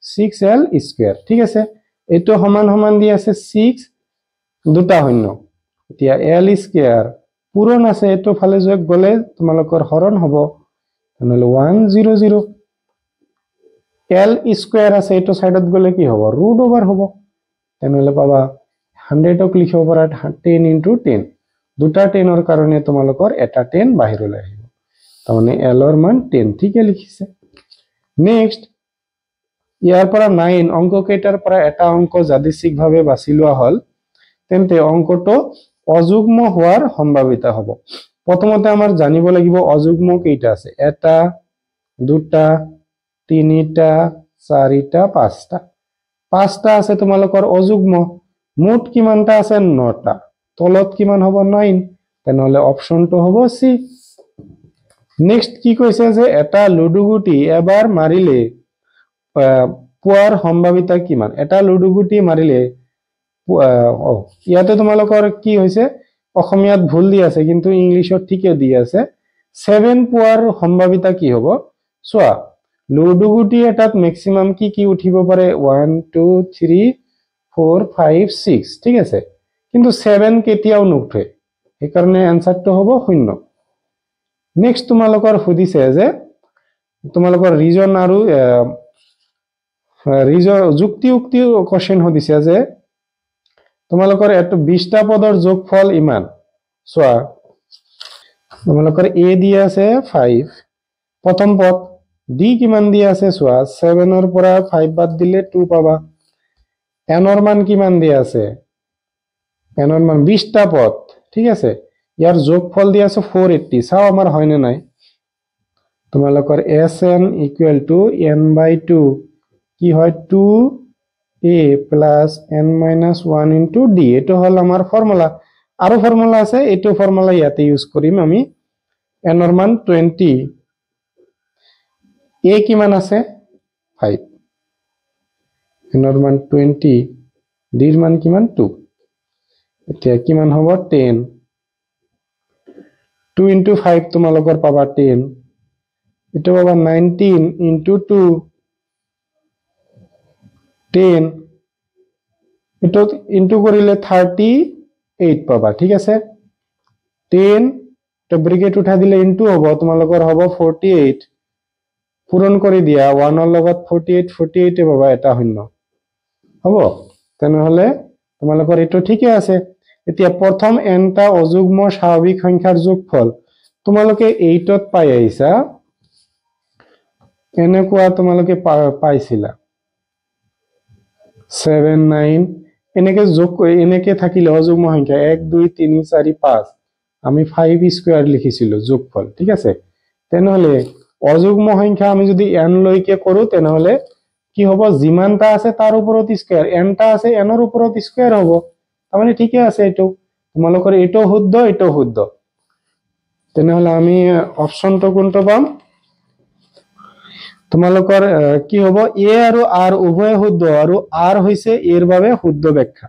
6l স্কয়ার ঠিক আছে এটো সমান সমান দি আছে 6 দুটা শূন্য এতিয়া l স্কয়ার পূৰণ আছে এটো ফালে যোগ গলে তোমালোকৰ হৰণ হ'ব তেনেহলে 100 l স্কয়ার আছে এটো সাইডত গলে কি হ'ব √/, হ'ব তেনেহলে পাবা 100 ক লিখিব পাৰা 10 * 10 দুটা 10 ৰ কাৰণে তোমালোকৰ এটা 10 বাহিৰলৈ আহিব তাৰমানে l ৰ মান 10 ঠিকে লিখিছে নেক্সট ইয়াৰ পৰা 9 অংক কেইটাৰ পৰা এটা অংক যাদৃচ্ছিকভাৱে বাছি লোৱা হল তেন্তে অংকটো অযুগ্ম হোৱাৰ সম্ভাৱিতা হ'ব প্ৰথমতে আমাৰ জানিব লাগিব অযুগ্ম কেইটা আছে এটা দুটা তিনিটা চাৰিটা পাঁচটা আছে তোমালোকৰ অযুগ্ম মুঠ কিমানটা আছে 9টা তলত কিমান হ'ব 9 তেনেহলে অপশনটো হ'ব সি নেক্সট কি কৈছে যে এটা লুডুগুটি এবাৰ মাৰিলে পোৱাৰ সম্ভাৱিতা কিমান এটা লুডুগুটি মাৰিলে ইয়াতে তোমালোকৰ কি হৈছে অসমীয়াত ভুল দি আছে কিন্তু ইংলিশত ঠিকে দি আছে 7 পোৱাৰ সম্ভাৱিতা কি হ'ব সোয়া লুডুগুটি এটাত ম্যাক্সিমাম কি উঠিব পাৰে 1 2 3 4 5 6 ঠিক আছে কিন্তু 7 কেতিয়াও নুঠে এই কাৰণে আনসাৰটো হ'ব 0 নেক্সট তোমালোকৰ সুধিছে যে তোমালোকৰ ৰিজন আৰু যুক্তি উক্তি কোশ্চেন সুধিছে যে তোমালোকৰ এটো 20টা পদৰ যোগফল ইমান চোৱা তোমালোকৰ a দিয়া আছে 5 প্ৰথম পদ d কিমান দিয়া আছে চোৱা 7 ৰ পৰা 5 বাদ দিলে 2 পাবা n ৰ মান কিমান দিয়া আছে n ৰ মান 20টা পদ ঠিক আছে ইয়াৰ যোগফল দিয়া আছে 480 চাও আমাৰ হয় না নাই তোমালোকৰ sn = n/2 কি হয় 2a + n-1 * d এটো হল আমাৰ ফৰ্মুলা আৰু ফৰ্মুলা আছে এটো ফৰ্মুলা ইয়াতে ইউজ কৰিম আমি n ৰ মান 20 a কিমান আছে 5 n ৰ মান 20 d ৰ মান কিমান 2 এতিয়া কিমান হ'ব 10 2 * 5 তোমালোকৰ পাবা 10 এটো পাবা 19 * 2 10 এটো ইনটু কৰিলে 38 পাবা ঠিক আছে 10 তো ব্ৰেকেট উঠাই দিলে ইনটু হ'ব তোমালোকৰ হ'ব 48 পূৰণ কৰি দিয়া 1 ৰ লগত 48 48 এ পাবা এটা শূন্য হ'ব তেনেহলে তোমালোকৰ এটো ঠিকই আছে এতিয়া প্ৰথম nটা অযুগ্ম স্বাভাৱিক সংখ্যাৰ যোগফল তোমালোকে 8ত পাই আহিছা এনেকুৱা তোমালোকে পাইছিলা 7 9 এনেকে যোগ এনেকে থাকিলে অযুগ্ম সংখ্যা 1 2 3 4 5 আমি 5 স্কয়ার লিখিছিল যোগফল ঠিক আছে তেনেহলে অযুগ্ম সংখ্যা আমি যদি n লৈকে কৰো তেনেহলে কি হ'ব যিমানটা আছে তাৰ ওপৰত স্কয়াৰ n টা আছে n ৰ ওপৰত স্কয়াৰ হ'ব মানে ঠিকই আছে এটো তোমালোকৰ এটো শুদ্ধ তেনেহলে আমি অপশনটো কোনটো পাম তোমালোকৰ কি হ'ব a আৰু r উভয় শুদ্ধ আৰু r হৈছে এৰ বাবে শুদ্ধ ব্যাখ্যা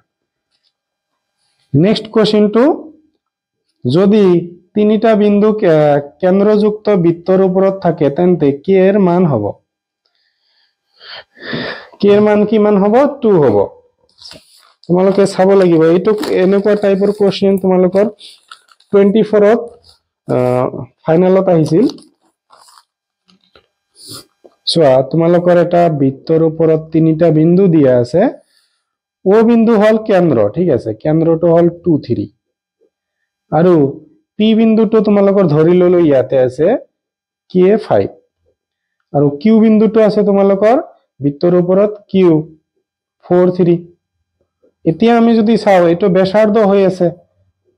নেক্সট কোশ্চেনটো যদি তিনিটা বিন্দু কেন্দ্ৰযুক্ত বৃত্তৰ ওপৰত থাকে তেন্তে k এর মান হ'ব k এর মান কিমান হ'ব 2 হ'ব তোমালোকে চাব লাগিব এইটো এনেকুৱা টাইপৰ কোশ্চেন তোমালোকৰ 24 ত ফাইনালত আহিছিল চোৱা তোমালোকৰ এটা বৃত্তৰ ওপৰত তিনিটা বিন্দু দিয়া আছে ও বিন্দু হল কেন্দ্ৰ ঠিক আছে কেন্দ্ৰটো হল 2 3 আৰু পি বিন্দুটো তোমালোকৰ ধৰি ললো ইয়াতে আছে k5 আৰু কিউ বিন্দুটো আছে তোমালোকৰ বৃত্তৰ ওপৰত কিউ 4 3 এতিয়া আমি যদি চাও এটো ব্যাসাৰ্ধ হৈ আছে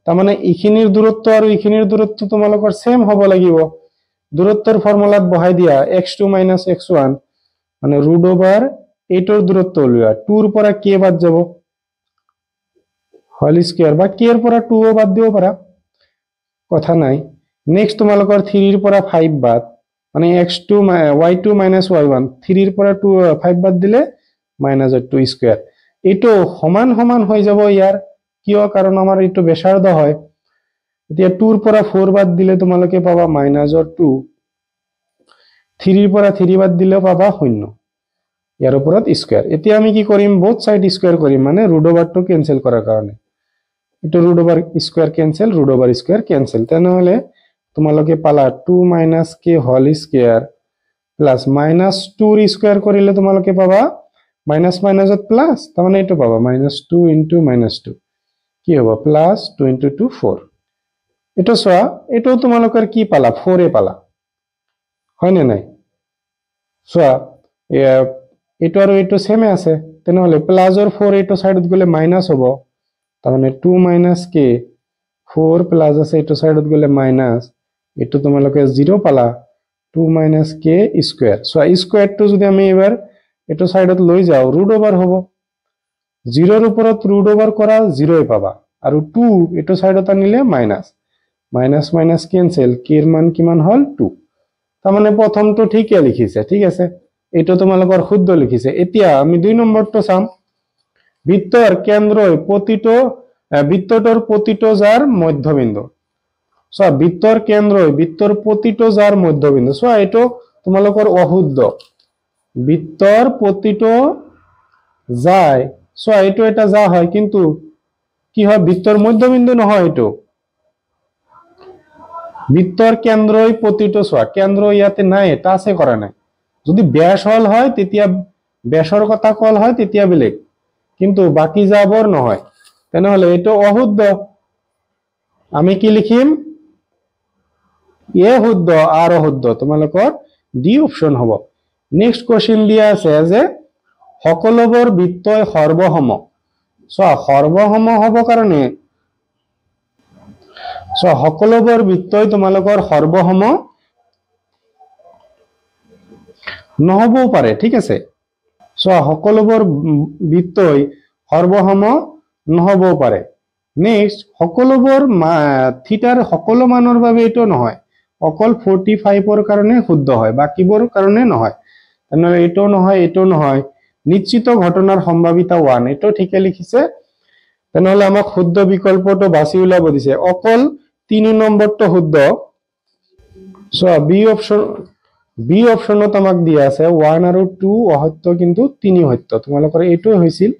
তাৰ মানে ইখিনিৰ দূৰত্ব আৰু ইখিনিৰ দূৰত্ব তোমালোকৰ সেম হ'ব লাগিব দূৰত্বৰ ফৰ্মুলাত বহাই দিয়া x2 - x1 মানে √8 ৰ দূৰত্ব উলিয়া 2 ৰ পৰা k বাদ যাব হোল স্কয়াৰ বা k ৰ পৰা 2 বাদ দিব পাৰা কথা নাই নেক্সট তোমালোকৰ 3 ৰ পৰা 5 বাদ মানে y2 - y1 3 ৰ পৰা 5 বাদ দিলে -2 স্কয়াৰ এটো সমান সমান হৈ যাব ইয়াৰ কিয় কাৰণ আমাৰ এটো ব্যাসাৰ্ধ হয় এতিয়া 2 ৰ পৰা 4 বাদ দিলে তোমালোকে পাবা -2 3 ৰ পৰা 3 বাদ দিলে পাবা 0 ইয়াৰ ওপৰত স্কয়াৰ এতিয়া আমি কি কৰিম বোথ সাইড স্কয়াৰ কৰিম মানে √টো ক্যান্সেল কৰাৰ কাৰণে এটো √স্কয়াৰ ক্যান্সেল তেনেহলে তোমালোকে পালা 2 - k হোল স্কয়াৰ প্লাস -2 ৰ স্কয়াৰ কৰিলে তোমালোকে পাবা মাইনাস মাইনাসত প্লাস তাৰ মানে এটো পাবা -2 * -2 কি হ'ব +2 * 2 4 এটো সোয়া এটো তোমালোকৰ কি পালা 4 এ পালা হয় না নাই সোয়া এটো আৰু এটো সেমে আছে তেনেহলে প্লাসৰ 4 এটো সাইডত গলে মাইনাস হ'ব তাৰ মানে 2 - k 4 প্লাস আছে এটো সাইডত গলে মাইনাস এটো তোমালোকে 0 পালা 2 - k স্কয়ার সোয়া স্কয়ারটো যদি আমি এবাৰ এটো সাইডত লৈ যাও √ওভাৰ হ'ব 0 ৰ ওপৰত √ওভাৰ কৰা 0 এ পাবা আৰু 2 এটো সাইডত আনিলে minus minus minus cancel k এৰ মান কিমান হল 2 তাৰ মানে প্ৰথমটো ঠিকই লিখিছে ঠিক আছে এটো তোমালোকৰ শুদ্ধ লিখিছে এতিয়া আমি 2 নম্বৰটো চাম বৃত্তৰ কেন্দ্ৰই বৃত্তটোৰ প্ৰতিটো যাৰ মধ্যবিন্দু সোয়া বৃত্তৰ কেন্দ্ৰই বৃত্তৰ প্ৰতিটো যাৰ মধ্যবিন্দু সোয়া এটো তোমালোকৰ অশুদ্ধ বৃত্তৰ প্ৰতিটো যায় সোয়া এটো এটা যা হয় কিন্তু কি হয় বৃত্তৰ মধ্যবিন্দু নহয় এটো বৃত্তৰ কেন্দ্ৰই প্ৰতিটো চোৱা কেন্দ্ৰ ইয়াতে নাই টাচে কৰা নাই যদি ব্যাস হল হয় তেতিয়া ব্যাসৰ কথা কল হয় তেতিয়া বেলেগ কিন্তু বাকি যাবৰ নহয় তেনেহলে এটো অশুদ্ধ আমি কি লিখিম এ শুদ্ধ আৰ অশুদ্ধ তোমালোকৰ ডি অপশন হ'ব নেক্সট কোশ্চেন দিয়া আছে যে সকলোবোৰ বৃত্তই সৰ্বসম সো সৰ্বসম হ'ব কাৰণে সো সকলোবোৰ বৃত্তই তোমালোকৰ সৰ্বসম নহবও পাৰে ঠিক আছে সো সকলোবোৰ বৃত্তই সৰ্বসম নহবও পাৰে নেক্সট সকলোবোৰ থিটাৰ সকলো মানৰ বাবে এটো নহয় অকল 45 ৰ কাৰণে শুদ্ধ হয় বাকিবোৰ কাৰণে নহয় তেনেহলে এটো নহয় নিশ্চিত ঘটনাৰ সম্ভাৱিতা 1 এটো ঠিকে লিখিছে তেনেহলে আমাক শুদ্ধ বিকল্পটো বাছি উলাব দিছে অকল 3 নম্বৰটো শুদ্ধ সো বি অপশনত আমাক দিয়া আছে 1 আৰু 2 অসত্য কিন্তু 3 সত্য তোমালোকৰ এটো হৈছিল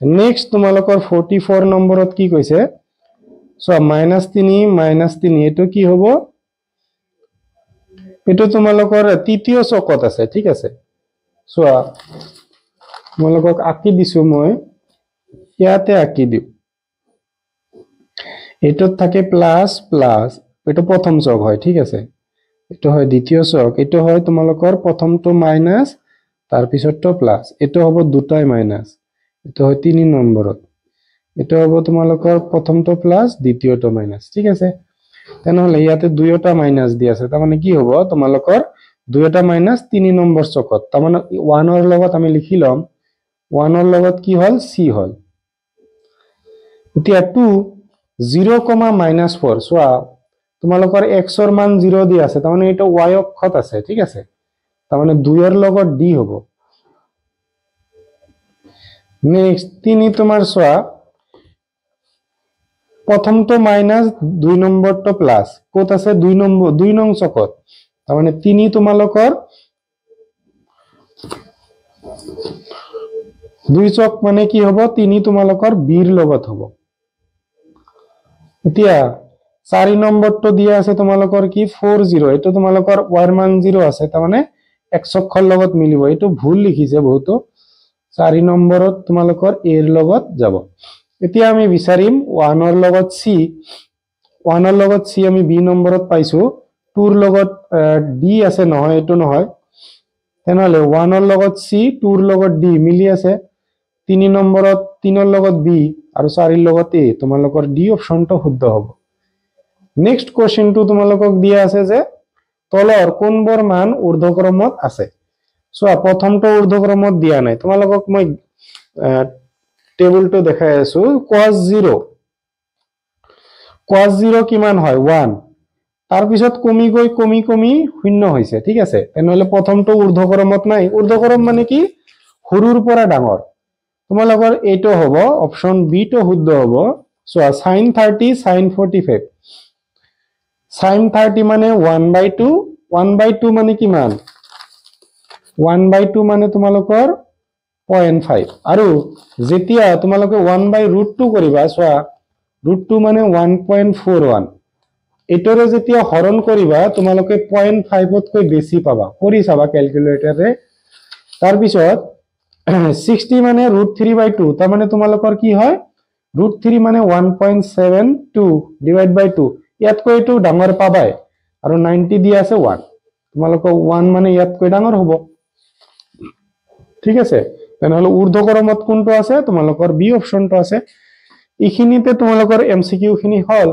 নেক্সট তোমালোকৰ 44 নম্বৰত কি কৈছে সো -3 এটো কি হ'ব এটো তোমালোকৰ তৃতীয় চকত আছে ঠিক আছে সো তোমালোকক আঁকি দিছো মই ইয়াতে আঁকি দিও এটোত থাকে প্লাস প্লাস এটো প্ৰথম চক হয় ঠিক আছে এটো হয় দ্বিতীয় চক এটো হয় তোমালোকৰ প্ৰথমটো মাইনাস তাৰ পিছৰটো প্লাস এটো হ'ব দুটাই মাইনাস এটো হয় 3 নম্বৰত এটো হ'ব তোমালোকৰ প্ৰথমটো প্লাস দ্বিতীয়টো মাইনাস ঠিক আছে তেনেহলে ইয়াতে দুইটা মাইনাস দি আছে তাৰ মানে কি হ'ব তোমালোকৰ দুইটা মাইনাস 3 নম্বৰ চকত তাৰ মানে 1 ৰ লগত আমি লিখি লম 1 ৰ লগত কি হল c হল এতিয়া 2 0,-4 সোয়া তোমালোকৰ x ৰ মান 0 দি আছে তাৰ মানে এটা y অক্ষত আছে ঠিক আছে তাৰ মানে 2 ৰ লগত d হ'ব নেক্সট 3 তোমাৰ সোয়া প্ৰথমটো মাইনাস 2 নম্বৰটো প্লাস কত আছে 2 নং চকত তাৰ মানে 3 তোমালোকৰ 2 চক মানে কি হ'ব 3 তোমালোকৰ b ৰ লগত হ'ব এতিয়া 4 নম্বৰটো দিয়া আছে তোমালোকৰ কি 40 এটো তোমালোকৰ y মান 0 আছে তাৰ মানে x অক্ষৰ লগত মিলিব এটো ভুল লিখিছে বহুতো 4 নম্বৰত তোমালোকৰ a ৰ লগত যাব এতিয়া আমি বিচাৰিম 1 ৰ লগত c 1 ৰ লগত c আমি b নম্বৰত পাইছো 2 ৰ লগত d আছে নহয় এটো নহয় তেনেহলে 1 ৰ লগত c 2 ৰ লগত d মিলি আছে 3 নম্বৰত 3 ৰ লগত b আৰু 4 ৰ লগত a তোমালোকৰ d অপশনটো শুদ্ধ হ'ব নেক্সট কোশ্চেনটো তোমালোকক দিয়া আছে যে তলৰ কোনবোৰ মান ঊৰ্ধ্বক্ৰমত আছে সো প্ৰথমটো ঊৰ্ধ্বক্ৰমত দিয়া নাই তোমালোকক মই টেবুলটো দেখাই আছো cos 0 কিমান হয় 1 তাৰ পিছত কমি গৈ কমি শূন্য হৈছে ঠিক আছে তেনেহলে প্ৰথমটো ঊৰ্ধ্বক্ৰমত নাই ঊৰ্ধ্বক্ৰম মানে কি সৰুৰ পৰা ডাঙৰ তোমালোকৰ এটো হ'ব অপশন বি টো শুদ্ধ হ'ব সো sin 30 sin 45 sin 30 মানে 1/2 1/2 মানে কিমান 1/2 মানে তোমালোকৰ 0.5 আৰু যেতিয়া তোমালোকে 1/√2 কৰিবা সোয়া √2 মানে 1.41 এটোৰে যেতিয়া হৰণ কৰিবা তোমালোকে 0.5 তকৈ বেছি পাবা কৰি চাবা ক্যালকুলেটৰে তাৰ পিছত 60 মানে √3/2 তাৰ মানে তোমালোকৰ কি হয় √3 মানে 1.72 ডিভাইড বাই 2 ইয়াতকৈ এটো ডাঙৰ পাবাই আৰু 90 দি আছে 1 তোমালোকৰ 1 মানে ইয়াতকৈ ডাঙৰ হ'ব ঠিক আছে তেনেহলে ঊৰ্ধ্বক্ৰমত কোনটো আছে তোমালোকৰ বি অপশনটো আছে ইখিনিতে তোমালোকৰ এমসিকিউ খিনি হল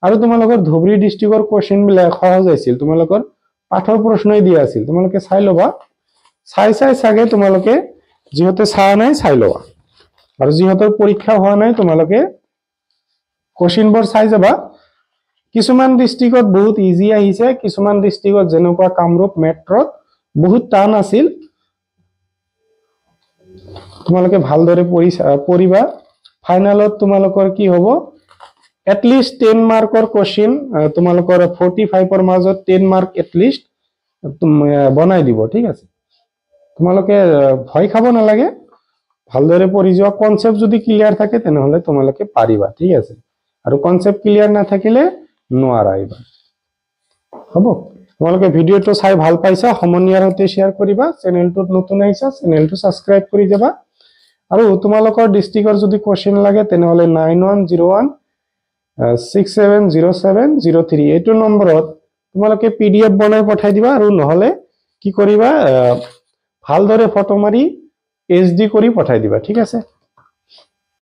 আৰু তোমালোকৰ ধুবৰী ডিস্ট্ৰিক্টৰ কোশ্চেন বিলাক সহজ আছিল তোমালোকৰ পাঠৰ প্ৰশ্নই দিয়া আছিল তোমালোকে চাই লবা চাই সাগে তোমালোকে যিহতে চাই নাই চাই লবা আৰু যিহতৰ পৰীক্ষা হোৱা নাই তোমালোকে কোশ্চেনবোৰ চাই যাবা কিছুমান ডিস্ট্ৰিক্টত বহুত ইজি আহিছে কিছুমান ডিস্ট্ৰিক্টত যেনেকুৱা কামৰূপ মেট্ৰত বহুত টান আছিল তোমালোকে ভালদৰে পঢ়িবা ফাইনালত তোমালোকৰ কি হ'ব এটলিষ্ট 10 মাৰ্কৰ কোশ্চেন তোমালোকৰ 45 ৰ মাজত 10 মাৰ্ক এটলিষ্ট বনাই দিব ঠিক আছে তোমালোকে ভয় খাব নালাগে ভালদৰে পঢ়ি যোৱা কনসেপ্ট যদি ক্লিয়াৰ থাকে তেনেহলে তোমালোকে পাৰিবা ঠিক আছে আৰু কনসেপ্ট ক্লিয়াৰ না থাকিলে নোৱাৰা হ'ব তোমালোকে ভিডিঅ'টো চাই ভাল পাইছা সমনীয়াৰ সৈতে শ্বেয়াৰ কৰিবা চেনেলটোত নতুন আহিছা চেনেলটো সাবস্ক্ৰাইব কৰি যাবা আৰু তোমালোকৰ ডিস্ট্ৰিক্টৰ যদি কোৱেশ্চন লাগে তেনেহলে 9101 670703 এইটো নম্বৰত তোমালোকে পিডিএফ বনাই পঠাই দিবা আৰু নহলে কি কৰিবা ভালদৰে ফটো মাৰি এইচডি কৰি পঠাই দিবা ঠিক আছে